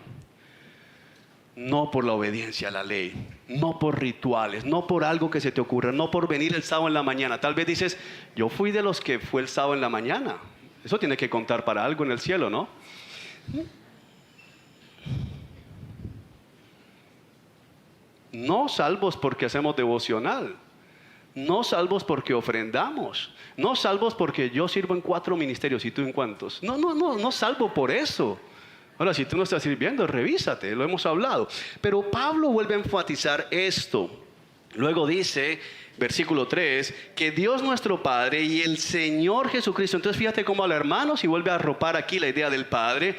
no por la obediencia a la ley, no por rituales, no por algo que se te ocurra, no por venir el sábado en la mañana. Tal vez dices: yo fui de los que fue el sábado en la mañana. Eso tiene que contar para algo en el cielo, ¿no? No salvos porque hacemos devocional, no salvos porque ofrendamos, no salvos porque yo sirvo en 4 ministerios y tú en cuántos. No salvo por eso. Ahora, si tú no estás sirviendo, revísate, lo hemos hablado. Pero Pablo vuelve a enfatizar esto. Luego dice, versículo 3, que Dios nuestro Padre y el Señor Jesucristo. Entonces fíjate cómo al hermano, si vuelve a arropar aquí la idea del Padre,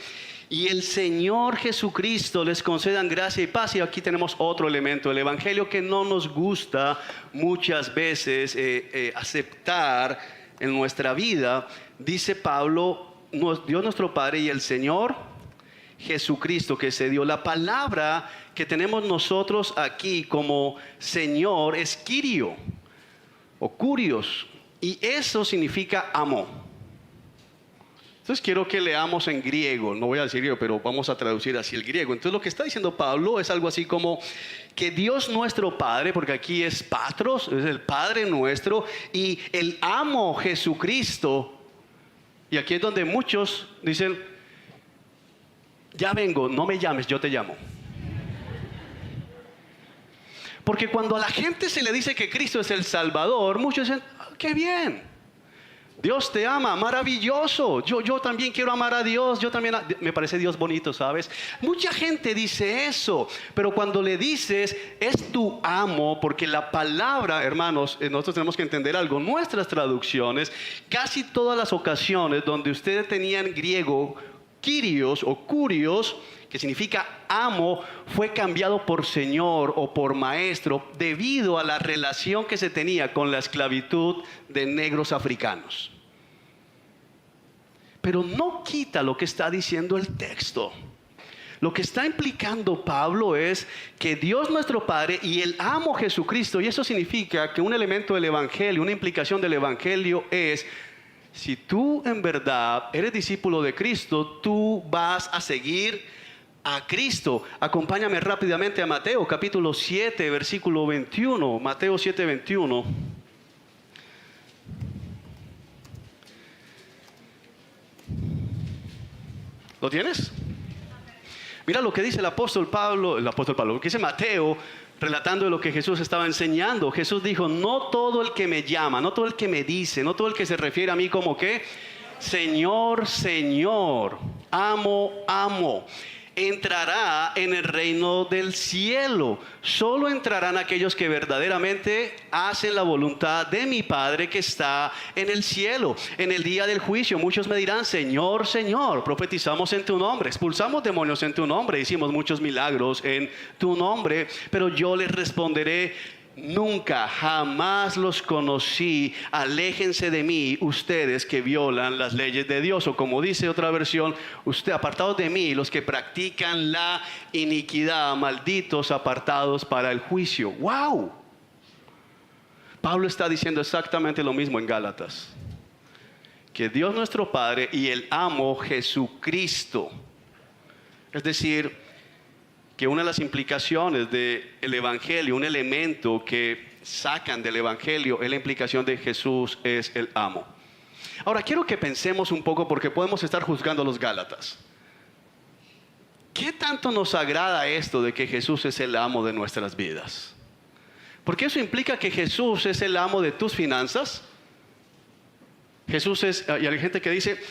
y el Señor Jesucristo les concedan gracia y paz. Y aquí tenemos otro elemento del Evangelio que no nos gusta muchas veces aceptar en nuestra vida. Dice Pablo, Dios nuestro Padre y el Señor Jesucristo que se dio. La palabra que tenemos nosotros aquí como Señor es Kyrio o Kurios, y eso significa amo. Entonces quiero que leamos en griego, no voy a decir griego, pero vamos a traducir así el griego. Entonces lo que está diciendo Pablo es algo así como que Dios nuestro Padre, porque aquí es Patros, es el Padre nuestro, y el amo Jesucristo. Y aquí es donde muchos dicen: ya vengo, no me llames, yo te llamo. Porque cuando a la gente se le dice que Cristo es el Salvador, muchos dicen: ¡qué bien! Dios te ama, maravilloso. Yo también quiero amar a Dios. Yo también, me parece Dios bonito, ¿sabes? Mucha gente dice eso, pero cuando le dices es tu amo, porque la palabra, hermanos, nosotros tenemos que entender algo. Nuestras traducciones, casi todas las ocasiones donde ustedes tenían griego Kyrios o Kurios, que significa amo, fue cambiado por Señor o por Maestro debido a la relación que se tenía con la esclavitud de negros africanos. Pero no quita lo que está diciendo el texto. Lo que está implicando Pablo es que Dios nuestro Padre y el amo Jesucristo, y eso significa que un elemento del Evangelio, una implicación del Evangelio es: si tú en verdad eres discípulo de Cristo, tú vas a seguir a Cristo. Acompáñame rápidamente a Mateo capítulo 7, versículo 21. Mateo 7, 21. ¿Lo tienes? Mira lo que dice el apóstol Pablo, lo que dice Mateo, relatando de lo que Jesús estaba enseñando. Jesús dijo: no todo el que me llama, no todo el que me dice, no todo el que se refiere a mí como que Señor, Señor, amo, amo, entrará en el reino del cielo. Solo entrarán aquellos que verdaderamente hacen la voluntad de mi Padre que está en el cielo. En el día del juicio muchos me dirán: Señor, Señor, profetizamos en tu nombre, expulsamos demonios en tu nombre, hicimos muchos milagros en tu nombre. Pero yo les responderé: nunca, jamás los conocí. Aléjense de mí, ustedes que violan las leyes de Dios. O como dice otra versión: apartados de mí, los que practican la iniquidad, malditos, apartados para el juicio. ¡Wow! Pablo está diciendo exactamente lo mismo en Gálatas. Que Dios nuestro Padre y el amo Jesucristo, es decir, que una de las implicaciones del Evangelio, un elemento que sacan del Evangelio, es la implicación de Jesús es el amo. Ahora quiero que pensemos un poco, porque podemos estar juzgando a los Gálatas. ¿Qué tanto nos agrada esto de que Jesús es el amo de nuestras vidas? Porque eso implica que Jesús es el amo de tus finanzas. Jesús es, y hay gente que dice: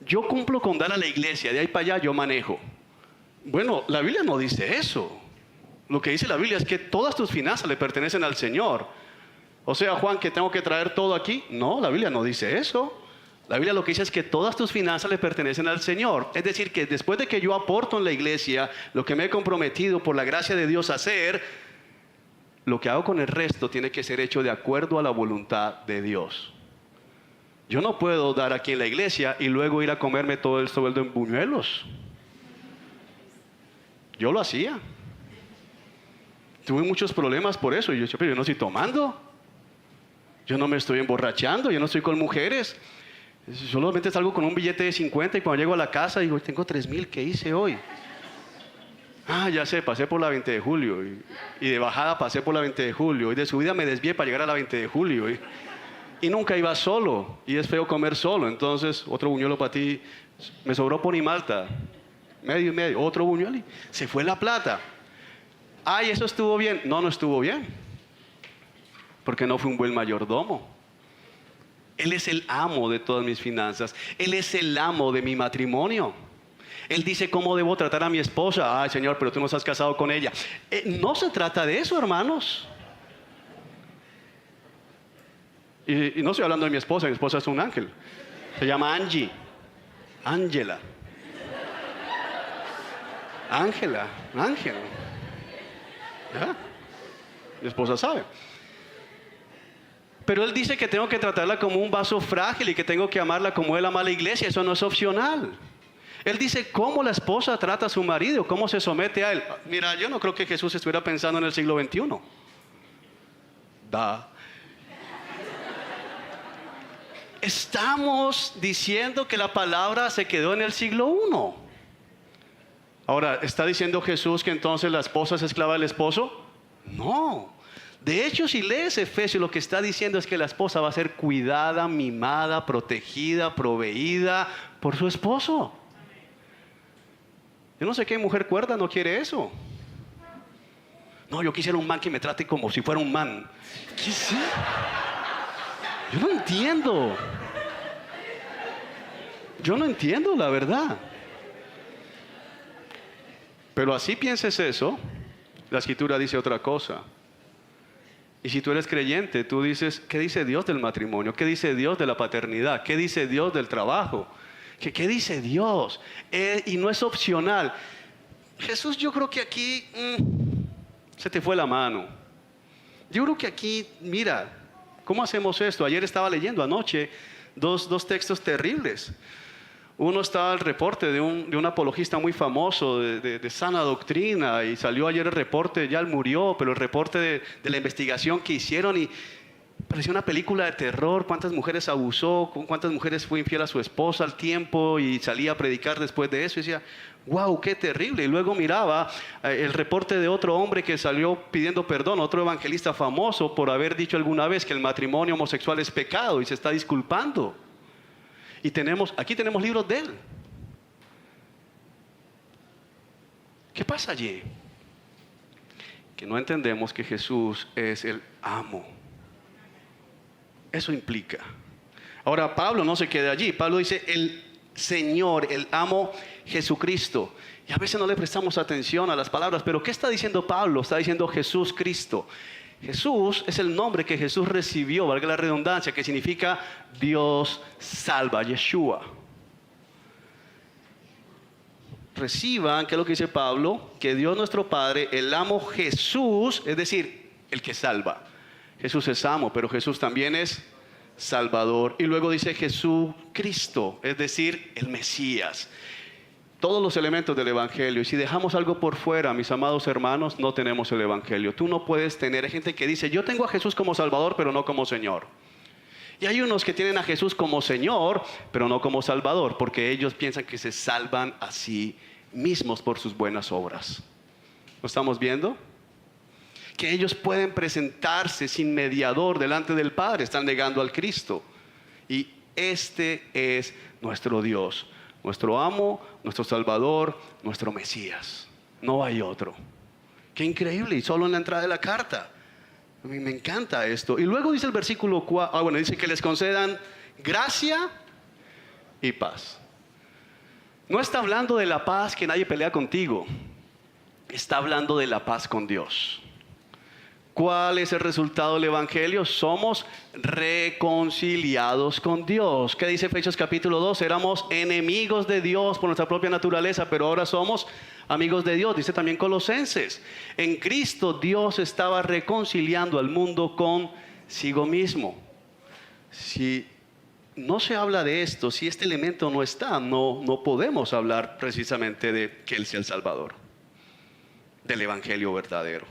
yo cumplo con dar a la iglesia, de ahí para allá yo manejo. Bueno, la Biblia no dice eso. Lo que dice la Biblia es que todas tus finanzas le pertenecen al Señor. O sea, Juan, que tengo que traer todo aquí. No, la Biblia no dice eso. La Biblia lo que dice es que todas tus finanzas le pertenecen al Señor. Es decir, que después de que yo aporto en la iglesia lo que me he comprometido por la gracia de Dios a hacer, lo que hago con el resto tiene que ser hecho de acuerdo a la voluntad de Dios. Yo no puedo dar aquí en la iglesia y luego ir a comerme todo el sueldo en buñuelos. Yo lo hacía. Tuve muchos problemas por eso. Y yo decía: pero yo no estoy tomando, yo no me estoy emborrachando, yo no estoy con mujeres. Solamente salgo con un billete de 50 y cuando llego a la casa digo: tengo 3,000, ¿qué hice hoy? Ah, ya sé, pasé por la 20 de julio. Y de bajada pasé por la 20 de julio. Y de subida me desvié para llegar a la 20 de julio. Y nunca iba solo. Y es feo comer solo. Entonces, otro buñuelo para ti. Me sobró pan y malta. Medio y medio, otro buñuelo y se fue la plata. Ay, ¿eso estuvo bien? No, no estuvo bien, porque no fue un buen mayordomo. Él es el amo de todas mis finanzas. Él es el amo de mi matrimonio. Él dice cómo debo tratar a mi esposa. Ay, Señor, pero tú no estás casado con ella. No se trata de eso, hermanos. Y no estoy hablando de mi esposa es un ángel. Se llama Angie, Ángela. Ángela. ¿Ya? Mi esposa sabe. Pero él dice que tengo que tratarla como un vaso frágil y que tengo que amarla como él ama a la iglesia. Eso no es opcional. Él dice cómo la esposa trata a su marido, cómo se somete a él. Mira, yo no creo que Jesús estuviera pensando en el siglo XXI. Estamos diciendo que la palabra se quedó en el siglo I. Ahora, ¿está diciendo Jesús que entonces la esposa es esclava del esposo? No. De hecho, si lees Efesios, lo que está diciendo es que la esposa va a ser cuidada, mimada, protegida, proveída por su esposo. Yo no sé qué mujer cuerda no quiere eso. No, yo quisiera un man que me trate como si fuera un man. ¿Qué es eso? Yo no entiendo la verdad. Pero así pienses eso, la Escritura dice otra cosa. Y si tú eres creyente, tú dices: ¿qué dice Dios del matrimonio? ¿Qué dice Dios de la paternidad? ¿Qué dice Dios del trabajo? ¿Qué dice Dios? Y no es opcional. Jesús, yo creo que aquí se te fue la mano. Yo creo que aquí, mira, ¿cómo hacemos esto? Ayer estaba leyendo anoche dos textos terribles. Uno estaba el reporte de un apologista muy famoso de sana doctrina, y salió ayer el reporte, ya él murió, pero el reporte de la investigación que hicieron, y parecía una película de terror. Cuántas mujeres abusó, cuántas mujeres fue infiel a su esposa al tiempo, y salía a predicar después de eso y decía: wow, qué terrible. Y luego miraba el reporte de otro hombre que salió pidiendo perdón, otro evangelista famoso, por haber dicho alguna vez que el matrimonio homosexual es pecado, y se está disculpando. Y aquí tenemos libros de él. ¿Qué pasa allí? Que no entendemos que Jesús es el amo. Eso implica. Ahora Pablo no se queda allí. Pablo dice: el Señor, el amo Jesucristo. Y a veces no le prestamos atención a las palabras, pero ¿qué está diciendo Pablo? Está diciendo Jesús Cristo. Jesús es el nombre que Jesús recibió, valga la redundancia, que significa Dios salva, Yeshua. Reciban, ¿qué es lo que dice Pablo? Que Dios nuestro Padre, el amo Jesús, es decir, el que salva. Jesús es amo, pero Jesús también es Salvador. Y luego dice Jesucristo, es decir, el Mesías. Todos los elementos del Evangelio. Y si dejamos algo por fuera, mis amados hermanos, no tenemos el Evangelio. Tú no puedes tener, hay gente que dice, yo tengo a Jesús como Salvador, pero no como Señor. Y hay unos que tienen a Jesús como Señor, pero no como Salvador, porque ellos piensan que se salvan a sí mismos por sus buenas obras. ¿Lo estamos viendo? Que ellos pueden presentarse sin mediador delante del Padre, están negando al Cristo. Y este es nuestro Dios, nuestro amo, nuestro Salvador, nuestro Mesías. No hay otro. Qué increíble, y solo en la entrada de la carta. A mí me encanta esto. Y luego dice el versículo 4, dice que les concedan gracia y paz. No está hablando de la paz que nadie pelea contigo. Está hablando de la paz con Dios. ¿Cuál es el resultado del Evangelio? Somos reconciliados con Dios. ¿Qué dice Efesios capítulo 2? Éramos enemigos de Dios por nuestra propia naturaleza, pero ahora somos amigos de Dios. Dice también Colosenses. En Cristo Dios estaba reconciliando al mundo consigo mismo. Si no se habla de esto, si este elemento no está, no podemos hablar precisamente de que Él sea el Salvador, del Evangelio verdadero.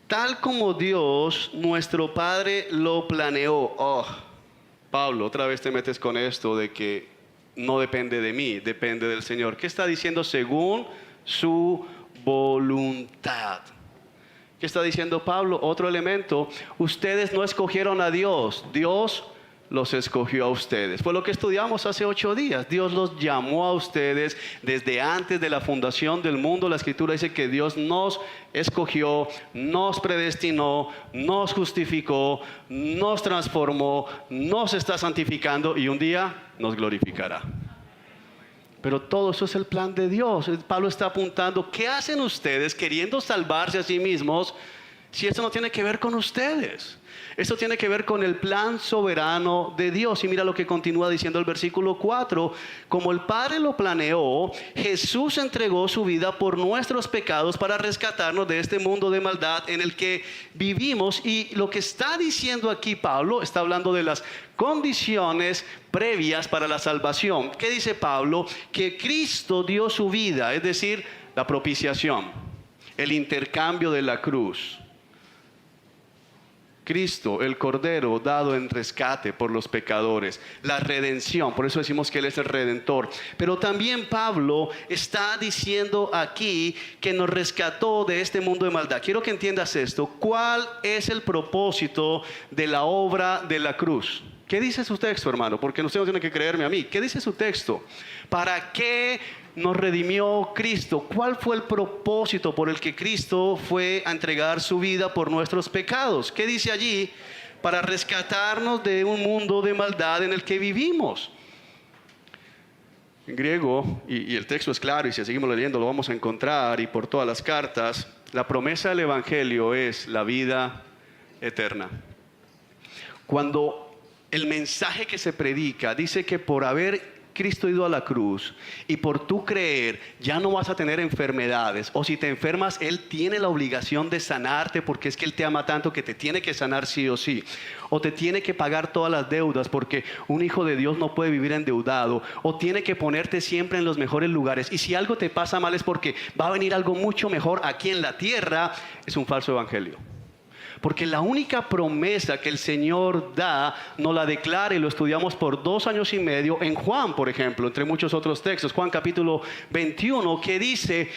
Tal como Dios, nuestro Padre, lo planeó. Pablo, otra vez te metes con esto de que no depende de mí, depende del Señor. ¿Qué está diciendo? Según su voluntad. ¿Qué está diciendo Pablo? Otro elemento. Ustedes no escogieron a Dios. Dios los escogió a ustedes. Fue lo que estudiamos hace 8 días. Dios los llamó a ustedes desde antes de la fundación del mundo. La Escritura dice que Dios nos escogió, nos predestinó, nos justificó, nos transformó, nos está santificando y un día nos glorificará. Pero todo eso es el plan de Dios. Pablo está apuntando, ¿qué hacen ustedes queriendo salvarse a sí mismos si eso no tiene que ver con ustedes? Esto tiene que ver con el plan soberano de Dios. Y mira lo que continúa diciendo el versículo 4. Como el Padre lo planeó, Jesús entregó su vida por nuestros pecados para rescatarnos de este mundo de maldad en el que vivimos. Y lo que está diciendo aquí Pablo, está hablando de las condiciones previas para la salvación. ¿Qué dice Pablo? Que Cristo dio su vida, es decir, la propiciación, el intercambio de la cruz. Cristo, el Cordero dado en rescate por los pecadores, la redención, por eso decimos que Él es el Redentor. Pero también Pablo está diciendo aquí que nos rescató de este mundo de maldad. Quiero que entiendas esto. ¿Cuál es el propósito de la obra de la cruz? ¿Qué dice su texto, hermano? Porque usted no tiene que creerme a mí. ¿Qué dice su texto? ¿Para qué nos redimió Cristo? ¿Cuál fue el propósito por el que Cristo fue a entregar su vida por nuestros pecados? ¿Qué dice allí? Para rescatarnos de un mundo de maldad en el que vivimos. En griego, y el texto es claro, y si seguimos leyendo lo vamos a encontrar, y por todas las cartas, la promesa del Evangelio es la vida eterna. Cuando el mensaje que se predica dice que por haber Cristo ido a la cruz y por tú creer ya no vas a tener enfermedades, o si te enfermas Él tiene la obligación de sanarte porque es que Él te ama tanto que te tiene que sanar sí o sí, o te tiene que pagar todas las deudas porque un hijo de Dios no puede vivir endeudado, o tiene que ponerte siempre en los mejores lugares, y si algo te pasa mal es porque va a venir algo mucho mejor aquí en la tierra. Es un falso evangelio. Porque la única promesa que el Señor da, nos la declara, y lo estudiamos por 2 años y medio en Juan, por ejemplo, entre muchos otros textos. Juan capítulo 21, que dice: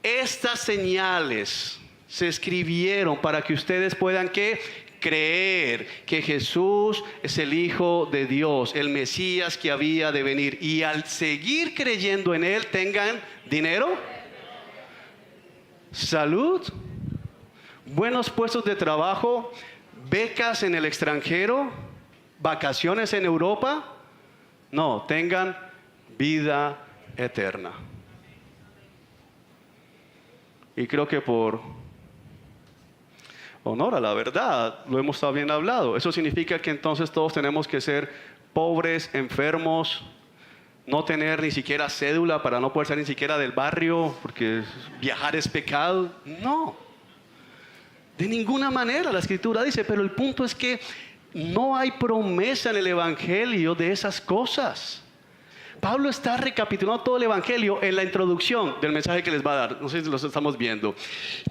estas señales se escribieron para que ustedes puedan, ¿qué? Creer que Jesús es el Hijo de Dios, el Mesías que había de venir. Y al seguir creyendo en Él, tengan dinero, salud, buenos puestos de trabajo, becas en el extranjero, vacaciones en Europa. No, tengan vida eterna. Y creo que por honor a la verdad, lo hemos estado bien hablado. Eso significa que entonces todos tenemos que ser pobres, enfermos, no tener ni siquiera cédula para no poder salir ni siquiera del barrio, porque viajar es pecado. No, de ninguna manera. La Escritura dice, pero el punto es que no hay promesa en el Evangelio de esas cosas. Pablo está recapitulando todo el Evangelio en la introducción del mensaje que les va a dar. No sé si lo estamos viendo.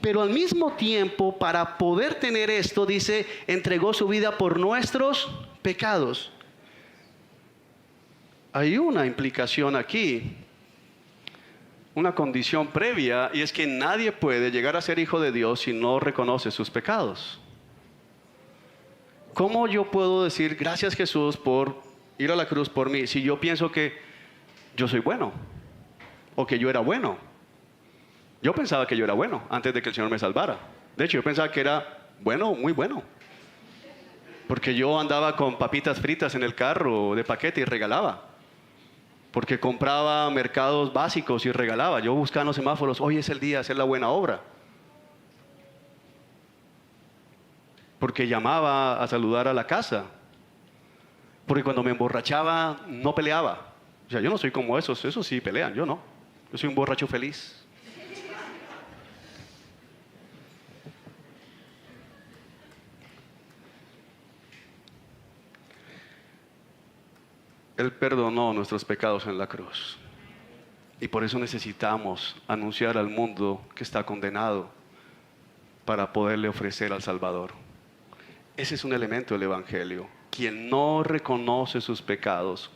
Pero al mismo tiempo, para poder tener esto, dice, entregó su vida por nuestros pecados. Hay una implicación aquí, una condición previa, y es que nadie puede llegar a ser hijo de Dios si no reconoce sus pecados. ¿Cómo yo puedo decir, gracias Jesús por ir a la cruz por mí, si yo pienso que yo soy bueno, o que yo era bueno? Yo pensaba que yo era bueno antes de que el Señor me salvara. De hecho, yo pensaba que era bueno, muy bueno, porque yo andaba con papitas fritas en el carro de paquete y regalaba, porque compraba mercados básicos y regalaba. Yo buscaba en los semáforos, hoy es el día de hacer la buena obra, porque llamaba a saludar a la casa, porque cuando me emborrachaba no peleaba. O sea, yo no soy como esos sí pelean, yo no. Yo soy un borracho feliz. Él perdonó nuestros pecados en la cruz. Y por eso necesitamos anunciar al mundo que está condenado para poderle ofrecer al Salvador. Ese es un elemento del Evangelio. Quien no reconoce sus pecados,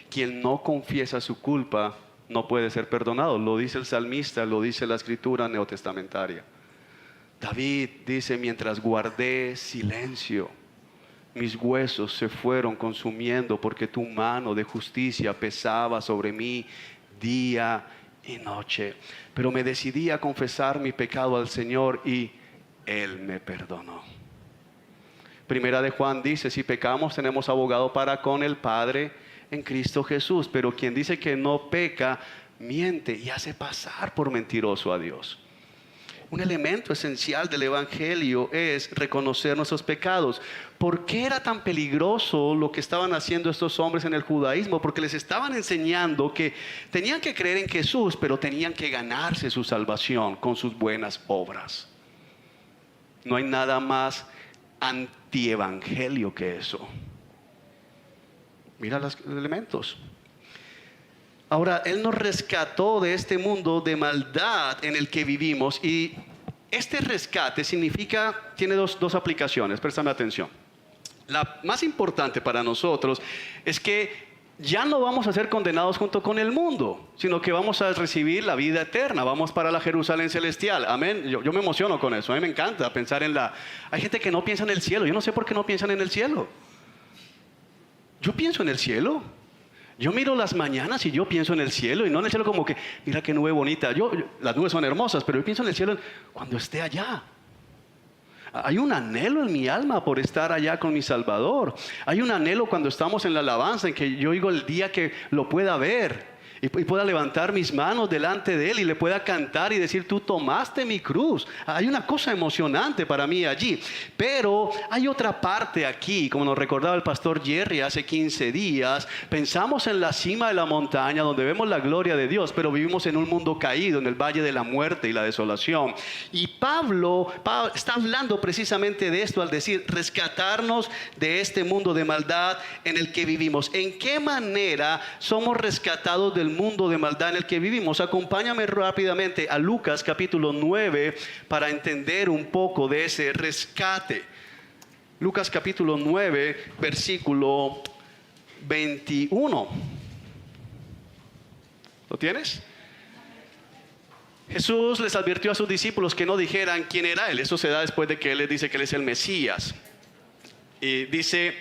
quien no confiesa su culpa, no puede ser perdonado. Lo dice el salmista, lo dice la Escritura neotestamentaria. David dice, mientras guardé silencio, mis huesos se fueron consumiendo, porque tu mano de justicia pesaba sobre mí día y noche. Pero me decidí a confesar mi pecado al Señor y Él me perdonó. Primera de Juan dice, si pecamos tenemos abogado para con el Padre en Cristo Jesús. Pero quien dice que no peca, miente y hace pasar por mentiroso a Dios. Un elemento esencial del Evangelio es reconocer nuestros pecados. ¿Por qué era tan peligroso lo que estaban haciendo estos hombres en el judaísmo? Porque les estaban enseñando que tenían que creer en Jesús, pero tenían que ganarse su salvación con sus buenas obras. No hay nada más antievangelio que eso. Mira los elementos. Ahora, Él nos rescató de este mundo de maldad en el que vivimos, y este rescate tiene dos aplicaciones. Préstame atención. La más importante para nosotros es que ya no vamos a ser condenados junto con el mundo, sino que vamos a recibir la vida eterna. Vamos para la Jerusalén celestial. Amén. Yo me emociono con eso. A mí me encanta pensar hay gente que no piensa en el cielo. Yo no sé por qué no piensan en el cielo. Yo pienso en el cielo. Yo miro las mañanas y yo pienso en el cielo, y no en el cielo como que, mira qué nube bonita. Las nubes son hermosas, pero yo pienso en el cielo cuando esté allá. Hay un anhelo en mi alma por estar allá con mi Salvador. Hay un anhelo cuando estamos en la alabanza, en que yo digo el día que lo pueda ver y pueda levantar mis manos delante de Él y le pueda cantar y decir, tú tomaste mi cruz. Hay una cosa emocionante para mí allí. Pero hay otra parte aquí, como nos recordaba el pastor Jerry hace 15 días. Pensamos en la cima de la montaña donde vemos la gloria de Dios, pero vivimos en un mundo caído, en el valle de la muerte y la desolación. Y Pablo está hablando precisamente de esto al decir, rescatarnos de este mundo de maldad en el que vivimos. ¿En qué manera somos rescatados del mundo de maldad en el que vivimos? Acompáñame rápidamente a Lucas capítulo 9 para entender un poco de ese rescate. Lucas capítulo 9 versículo 21. ¿Lo tienes? Jesús les advirtió a sus discípulos que no dijeran quién era Él. Eso se da después de que Él les dice que Él es el Mesías. Y dice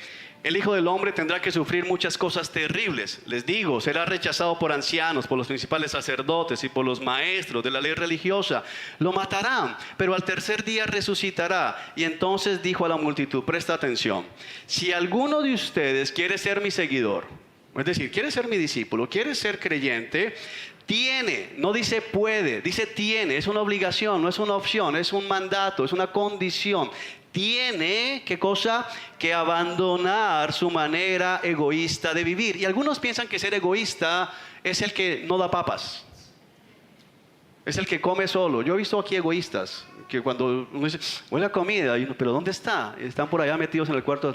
el Hijo del Hombre tendrá que sufrir muchas cosas terribles. Les digo, será rechazado por ancianos, por los principales sacerdotes y por los maestros de la ley religiosa. Lo matarán, pero al tercer día resucitará. Y entonces dijo a la multitud, presta atención, si alguno de ustedes quiere ser mi seguidor, es decir, quiere ser mi discípulo, quiere ser creyente, tiene, no dice puede, dice tiene, es una obligación, no es una opción, es un mandato, es una condición. Tiene, ¿qué cosa? Que abandonar su manera egoísta de vivir. Y algunos piensan que ser egoísta es el que no da papas. Es el que come solo. Yo he visto aquí egoístas, que cuando uno dice, huele a comida, y uno, pero ¿dónde está? Están por allá metidos en el cuarto.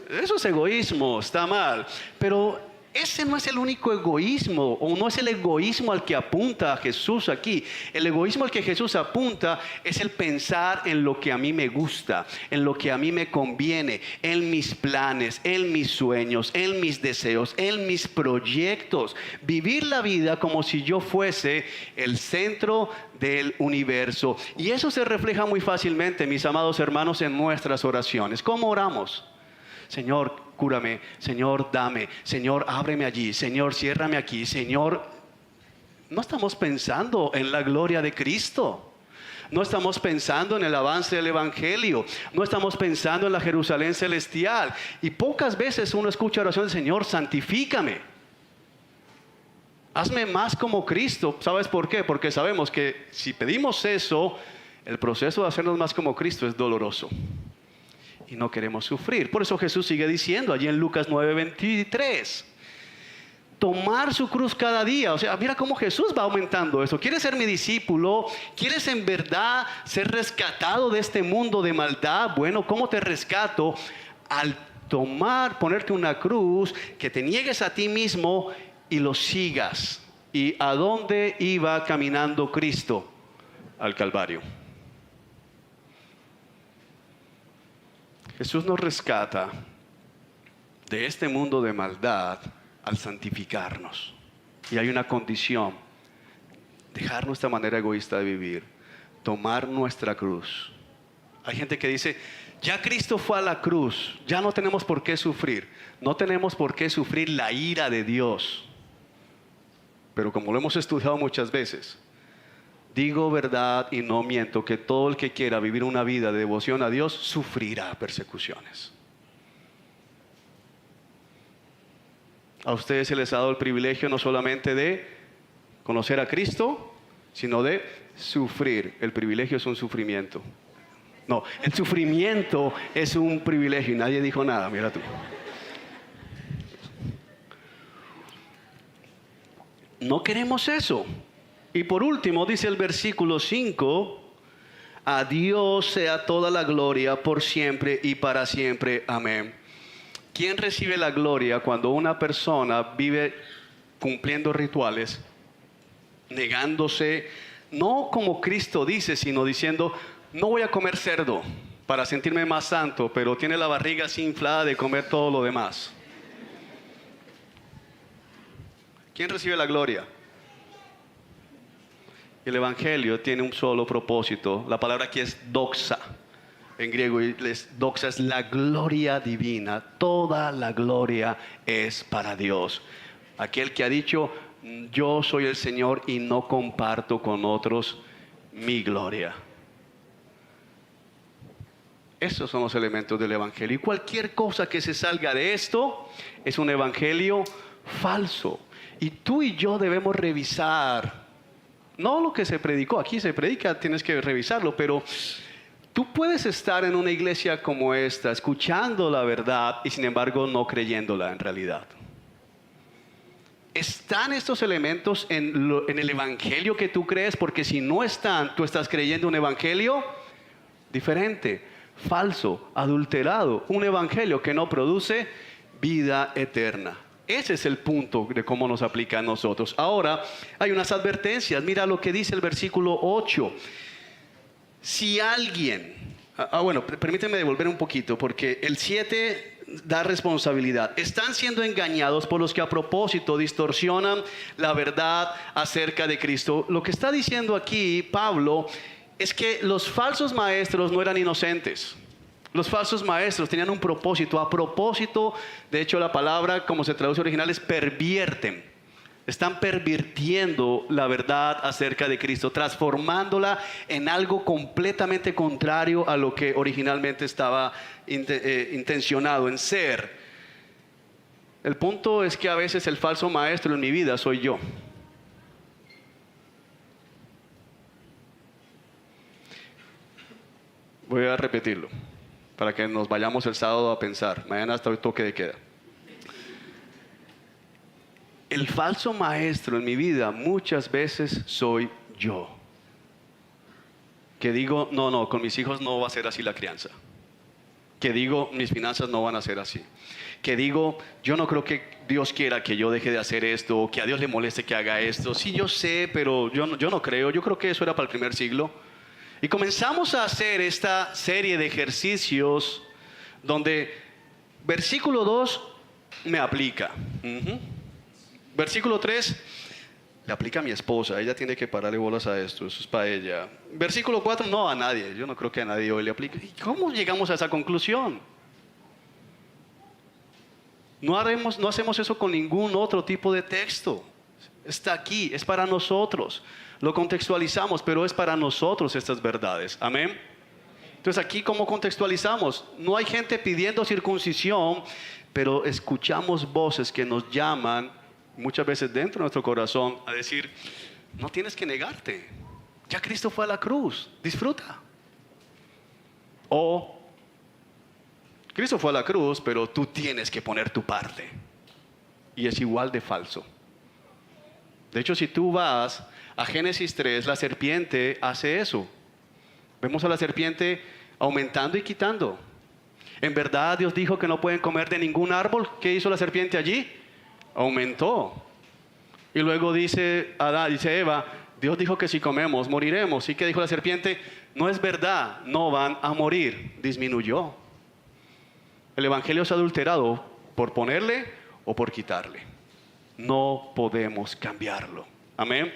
Eso es egoísmo, está mal. Pero ese no es el único egoísmo, o no es el egoísmo al que apunta Jesús aquí. El egoísmo al que Jesús apunta es el pensar en lo que a mí me gusta, en lo que a mí me conviene, en mis planes, en mis sueños, en mis deseos, en mis proyectos. Vivir la vida como si yo fuese el centro del universo. Y eso se refleja muy fácilmente, mis amados hermanos, en nuestras oraciones. ¿Cómo oramos? Señor, cúrame, Señor, dame, Señor, ábreme allí, Señor, ciérrame aquí, Señor. No estamos pensando en la gloria de Cristo. No estamos pensando en el avance del Evangelio. No estamos pensando en la Jerusalén celestial. Y pocas veces uno escucha oración del Señor, santifícame. Hazme más como Cristo. ¿Sabes por qué? Porque sabemos que si pedimos eso, el proceso de hacernos más como Cristo es doloroso. Y no queremos sufrir. Por eso Jesús sigue diciendo allí en Lucas 9:23. Tomar su cruz cada día. O sea, mira cómo Jesús va aumentando eso. ¿Quieres ser mi discípulo? ¿Quieres en verdad ser rescatado de este mundo de maldad? Bueno, ¿cómo te rescato? Al ponerte una cruz, que te niegues a ti mismo y lo sigas. ¿Y a dónde iba caminando Cristo? Al Calvario. Jesús nos rescata de este mundo de maldad al santificarnos. Y hay una condición: dejar nuestra manera egoísta de vivir, tomar nuestra cruz. Hay gente que dice, ya Cristo fue a la cruz, ya no tenemos por qué sufrir. No tenemos por qué sufrir la ira de Dios. Pero como lo hemos estudiado muchas veces, digo verdad y no miento, que todo el que quiera vivir una vida de devoción a Dios sufrirá persecuciones. A ustedes se les ha dado el privilegio no solamente de conocer a Cristo, sino de sufrir. El privilegio es un sufrimiento. No, el sufrimiento es un privilegio y nadie dijo nada, mira tú. No queremos eso. Y por último, dice el versículo 5, a Dios sea toda la gloria por siempre y para siempre. Amén. ¿Quién recibe la gloria cuando una persona vive cumpliendo rituales, negándose, no como Cristo dice, sino diciendo, no voy a comer cerdo para sentirme más santo, pero tiene la barriga así inflada de comer todo lo demás? ¿Quién recibe la gloria? El Evangelio tiene un solo propósito. La palabra aquí es doxa. En griego, doxa es la gloria divina. Toda la gloria es para Dios. Aquel que ha dicho, yo soy el Señor y no comparto con otros mi gloria. Esos son los elementos del Evangelio. Y cualquier cosa que se salga de esto es un Evangelio falso. Y tú y yo debemos revisar. No lo que se predicó, aquí se predica, tienes que revisarlo, pero tú puedes estar en una iglesia como esta, escuchando la verdad y sin embargo no creyéndola en realidad. ¿Están estos elementos en el evangelio que tú crees? Porque si no están, tú estás creyendo un evangelio diferente, falso, adulterado, un evangelio que no produce vida eterna. Ese es el punto de cómo nos aplica a nosotros. Ahora, hay unas advertencias. Mira lo que dice el versículo 8. Si alguien... bueno, permíteme devolver un poquito, porque el 7 da responsabilidad. Están siendo engañados por los que a propósito distorsionan la verdad acerca de Cristo. Lo que está diciendo aquí Pablo es que los falsos maestros no eran inocentes. Los falsos maestros tenían un propósito. A propósito, de hecho la palabra como se traduce original es pervierten. Están pervirtiendo la verdad acerca de Cristo, transformándola en algo completamente contrario a lo que originalmente estaba intencionado en ser. El punto es que a veces el falso maestro en mi vida soy yo. Voy a repetirlo para que nos vayamos el sábado a pensar. Mañana hasta el toque de queda. El falso maestro en mi vida muchas veces soy yo. Que digo, no, con mis hijos no va a ser así la crianza. Que digo, mis finanzas no van a ser así. Que digo, yo no creo que Dios quiera que yo deje de hacer esto, o que a Dios le moleste que haga esto. Sí, yo sé, pero yo no creo. Yo creo que eso era para el primer siglo. Y comenzamos a hacer esta serie de ejercicios donde versículo 2 me aplica. Versículo 3 le aplica a mi esposa, ella tiene que pararle bolas a esto, eso es para ella. Versículo 4, no, a nadie, yo no creo que a nadie hoy le aplique. ¿Y cómo llegamos a esa conclusión? No hacemos eso con ningún otro tipo de texto. Está aquí, es para nosotros. Lo contextualizamos, pero es para nosotros estas verdades. Amén. Entonces aquí, ¿cómo contextualizamos? No hay gente pidiendo circuncisión, pero escuchamos voces que nos llaman muchas veces dentro de nuestro corazón a decir, no tienes que negarte, ya Cristo fue a la cruz, disfruta. O Cristo fue a la cruz, pero tú tienes que poner tu parte. Y es igual de falso. De hecho, si tú vas a Génesis 3, la serpiente hace eso. Vemos a la serpiente aumentando y quitando. En verdad Dios dijo que no pueden comer de ningún árbol. ¿Qué hizo la serpiente allí? Aumentó. Y luego dice Eva, Dios dijo que si comemos moriremos. ¿Y qué dijo la serpiente? No es verdad, no van a morir. Disminuyó. El evangelio es adulterado por ponerle o por quitarle. No podemos cambiarlo. Amén.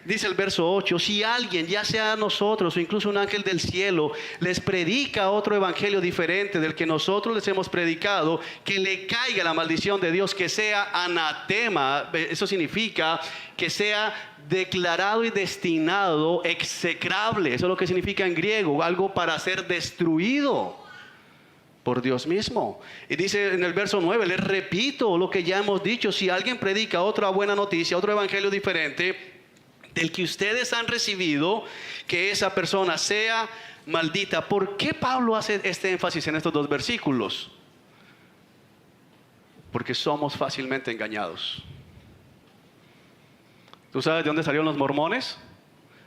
Dice el verso 8, si alguien, ya sea nosotros o incluso un ángel del cielo, les predica otro evangelio diferente del que nosotros les hemos predicado, que le caiga la maldición de Dios, que sea anatema. Eso significa que sea declarado y destinado execrable. Eso es lo que significa en griego, algo para ser destruido por Dios mismo. Y dice en el verso 9, les repito lo que ya hemos dicho, si alguien predica otra buena noticia, otro evangelio diferente del que ustedes han recibido, que esa persona sea maldita. ¿Por qué Pablo hace este énfasis en estos dos versículos? Porque somos fácilmente engañados. ¿Tú sabes de dónde salieron los mormones?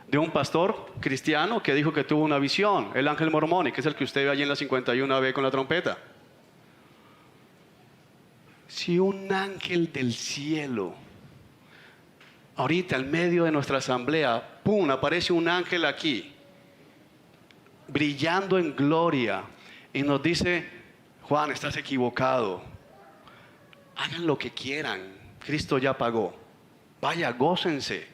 De un pastor cristiano que dijo que tuvo una visión, el ángel mormón, que es el que usted ve allí en la 51B con la trompeta. Si un ángel del cielo, ahorita en medio de nuestra asamblea, ¡pum!, aparece un ángel aquí, brillando en gloria, y nos dice, Juan, estás equivocado, hagan lo que quieran, Cristo ya pagó, vaya, gócense,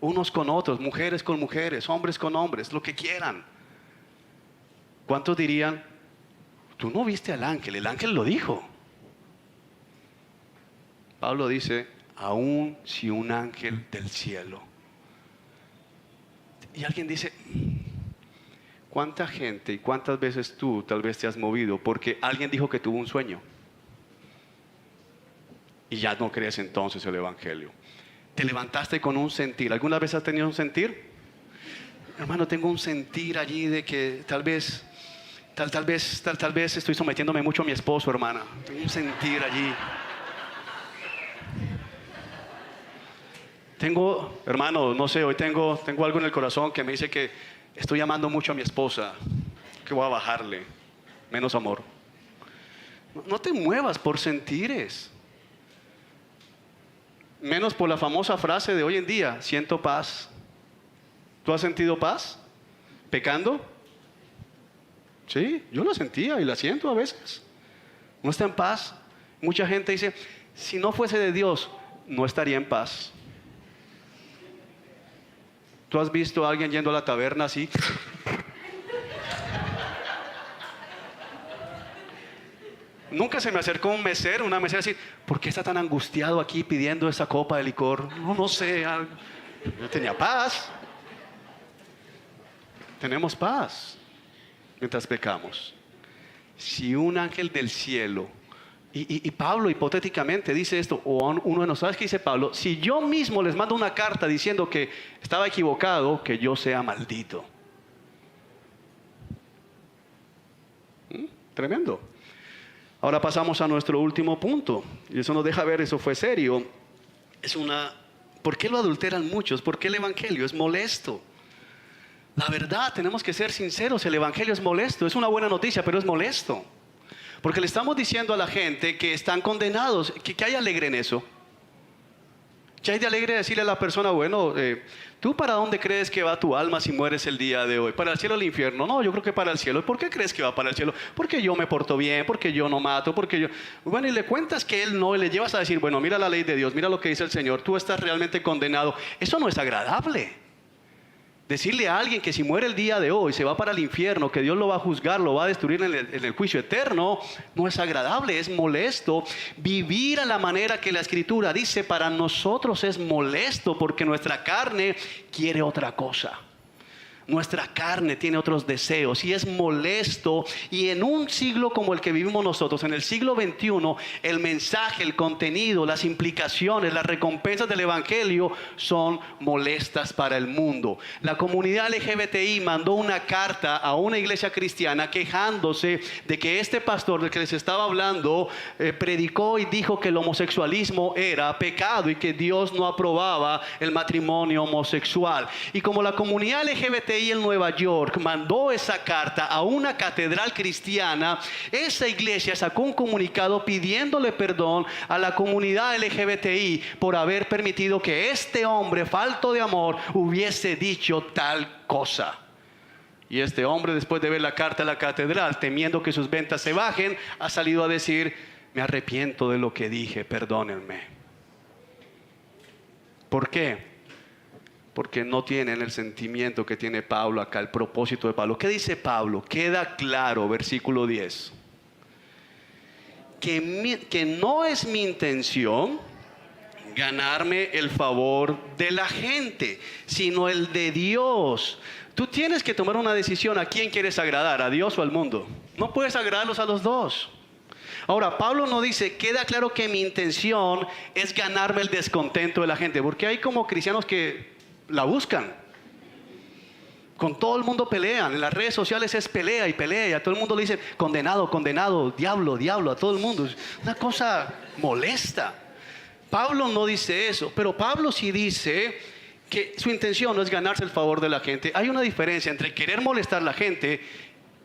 unos con otros, mujeres con mujeres, hombres con hombres, lo que quieran. ¿Cuántos dirían, tú no viste al ángel, el ángel lo dijo? Pablo dice, aun si un ángel del cielo. Y alguien dice, ¿cuánta gente y cuántas veces tú tal vez te has movido porque alguien dijo que tuvo un sueño? Y ya no crees entonces el evangelio. Te levantaste con un sentir. ¿Alguna vez has tenido un sentir? Hermano, tengo un sentir allí de que tal vez estoy sometiéndome mucho a mi esposo, hermana. Tengo un sentir allí. Hermano, no sé, hoy tengo algo en el corazón que me dice que estoy amando mucho a mi esposa, que voy a bajarle, menos amor. No te muevas por sentires, menos por la famosa frase de hoy en día, siento paz. ¿Tú has sentido paz? ¿Pecando? Sí, yo la sentía y la siento a veces. No está en paz. Mucha gente dice, si no fuese de Dios, no estaría en paz. ¿Tú has visto a alguien yendo a la taberna así? Nunca se me acercó un mesero, una mesera así, ¿por qué está tan angustiado aquí pidiendo esa copa de licor? No, no sé, yo tenía paz. Tenemos paz mientras pecamos. Si un ángel del cielo, y Pablo hipotéticamente dice esto, o uno de nosotros, ¿sabes qué dice Pablo? Si yo mismo les mando una carta diciendo que estaba equivocado, que yo sea maldito. Tremendo. Ahora pasamos a nuestro último punto, y eso nos deja ver, eso fue serio. ¿Por qué lo adulteran muchos? ¿Por qué el evangelio es molesto? La verdad, tenemos que ser sinceros, el evangelio es molesto, es una buena noticia, pero es molesto. Porque le estamos diciendo a la gente que están condenados, que hay alegre en eso. ¿Qué hay de alegre decirle a la persona, bueno, ¿tú para dónde crees que va tu alma si mueres el día de hoy? ¿Para el cielo o el infierno? No, yo creo que para el cielo. ¿Por qué crees que va para el cielo? Porque yo me porto bien, porque yo no mato, porque yo... Bueno, y le cuentas que él no, y le llevas a decir, bueno, mira la ley de Dios, mira lo que dice el Señor, tú estás realmente condenado. Eso no es agradable. Decirle a alguien que si muere el día de hoy se va para el infierno, que Dios lo va a juzgar, lo va a destruir en el juicio eterno, no es agradable, es molesto. Vivir a la manera que la Escritura dice para nosotros es molesto porque nuestra carne quiere otra cosa. Nuestra carne tiene otros deseos y es molesto. Y en un siglo como el que vivimos nosotros, en el siglo XXI, el mensaje, el contenido, las implicaciones, las recompensas del evangelio son molestas para el mundo. La comunidad LGBTI mandó una carta a una iglesia cristiana quejándose de que este pastor del que les estaba hablando predicó y dijo que el homosexualismo era pecado y que Dios no aprobaba el matrimonio homosexual. Y como la comunidad LGBTI en Nueva York mandó esa carta a una catedral cristiana, esa iglesia sacó un comunicado pidiéndole perdón a la comunidad LGBTI por haber permitido que este hombre falto de amor hubiese dicho tal cosa. Y este hombre, después de ver la carta a la catedral, temiendo que sus ventas se bajen, ha salido a decir, me arrepiento de lo que dije, perdónenme. ¿Por qué? Porque no tienen el sentimiento que tiene Pablo acá, el propósito de Pablo. ¿Qué dice Pablo? Queda claro, versículo 10. Que no es mi intención ganarme el favor de la gente, sino el de Dios. Tú tienes que tomar una decisión a quién quieres agradar, a Dios o al mundo. No puedes agradarlos a los dos. Ahora, Pablo no dice, queda claro que mi intención es ganarme el descontento de la gente, porque hay como cristianos que la buscan. Con todo el mundo pelean. En las redes sociales es pelea y pelea. Y a todo el mundo le dicen condenado, condenado, diablo, diablo. A todo el mundo. Es una cosa molesta. Pablo no dice eso. Pero Pablo sí dice que su intención no es ganarse el favor de la gente. Hay una diferencia entre querer molestar a la gente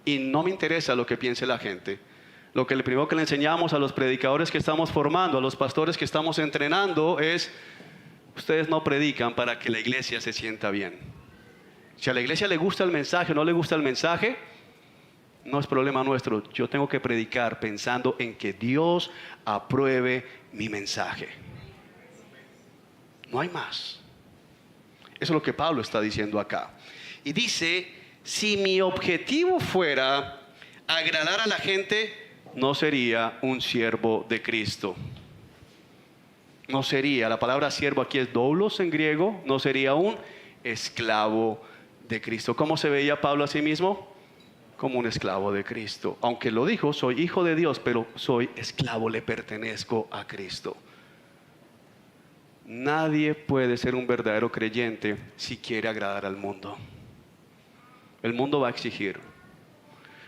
y no me interesa lo que piense la gente. Lo que el primero que le enseñamos a los predicadores que estamos formando, a los pastores que estamos entrenando es: ustedes no predican para que la iglesia se sienta bien. Si a la iglesia le gusta el mensaje o no le gusta el mensaje, no es problema nuestro. Yo tengo que predicar pensando en que Dios apruebe mi mensaje. No hay más. Eso es lo que Pablo está diciendo acá. Y dice, si mi objetivo fuera agradar a la gente, no sería un siervo de Cristo. No sería, la palabra siervo aquí es doulos en griego, no sería un esclavo de Cristo. ¿Cómo se veía Pablo a sí mismo? Como un esclavo de Cristo. Aunque lo dijo, soy hijo de Dios, pero soy esclavo, le pertenezco a Cristo. Nadie puede ser un verdadero creyente si quiere agradar al mundo. El mundo va a exigir.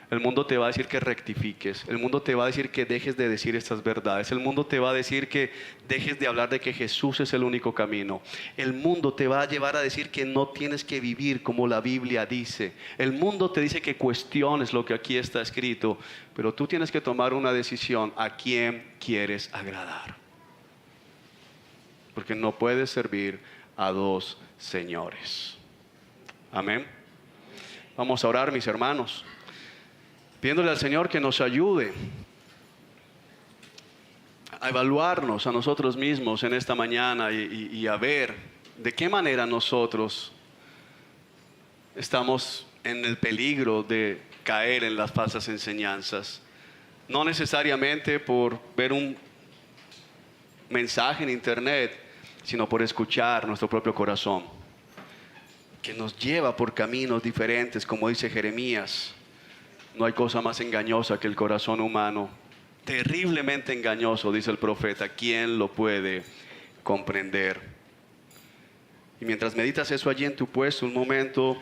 El mundo te va a decir que rectifiques. El mundo te va a decir que dejes de decir estas verdades. El mundo te va a decir que dejes de hablar de que Jesús es el único camino. El mundo te va a llevar a decir que no tienes que vivir como la Biblia dice. El mundo te dice que cuestiones lo que aquí está escrito. Pero tú tienes que tomar una decisión a quién quieres agradar. Porque no puedes servir a dos señores. Amén. Vamos a orar, mis hermanos, pidiéndole al Señor que nos ayude a evaluarnos a nosotros mismos en esta mañana y a ver de qué manera nosotros estamos en el peligro de caer en las falsas enseñanzas. No necesariamente por ver un mensaje en internet, sino por escuchar nuestro propio corazón, que nos lleva por caminos diferentes, como dice Jeremías. No hay cosa más engañosa que el corazón humano, terriblemente engañoso, dice el profeta. ¿Quién lo puede comprender? Y mientras meditas eso allí en tu puesto, un momento,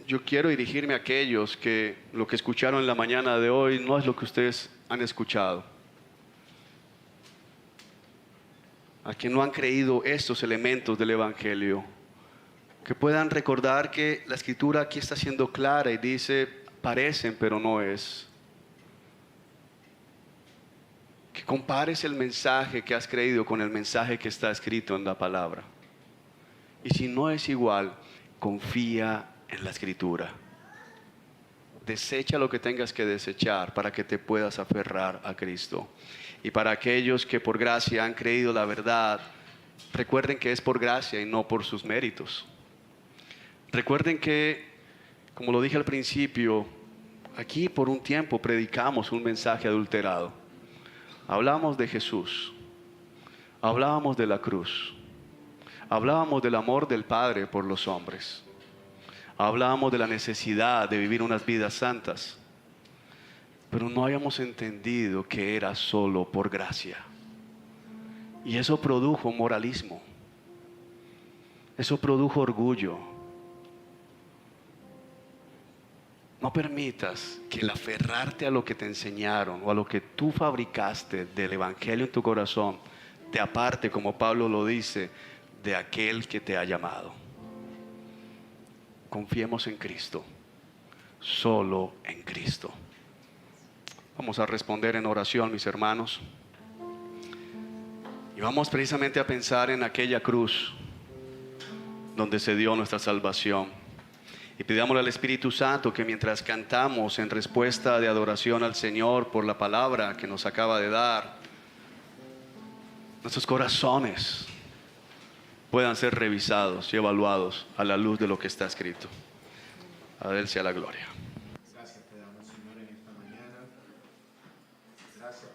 yo quiero dirigirme a aquellos que lo que escucharon en la mañana de hoy no es lo que ustedes han escuchado. A quienes no han creído estos elementos del Evangelio, que puedan recordar que la Escritura aquí está siendo clara y dice, parecen pero no es. Que compares el mensaje que has creído con el mensaje que está escrito en la palabra. Y si no es igual, confía en la Escritura. Desecha lo que tengas que desechar para que te puedas aferrar a Cristo. Y para aquellos que por gracia han creído la verdad, recuerden que es por gracia y no por sus méritos. Recuerden que, como lo dije al principio, aquí por un tiempo predicamos un mensaje adulterado. Hablamos de Jesús, hablábamos de la cruz, hablábamos del amor del Padre por los hombres, hablábamos de la necesidad de vivir unas vidas santas, pero no habíamos entendido que era solo por gracia. Y eso produjo moralismo, eso produjo orgullo. No permitas que el aferrarte a lo que te enseñaron o a lo que tú fabricaste del Evangelio en tu corazón te aparte, como Pablo lo dice, de aquel que te ha llamado. Confiemos en Cristo, solo en Cristo. Vamos a responder en oración, mis hermanos. Y vamos precisamente a pensar en aquella cruz donde se dio nuestra salvación. Y pidámosle al Espíritu Santo que mientras cantamos en respuesta de adoración al Señor por la palabra que nos acaba de dar, nuestros corazones puedan ser revisados y evaluados a la luz de lo que está escrito. A Él sea la gloria. Gracias te damos, Señor, en esta mañana. Gracias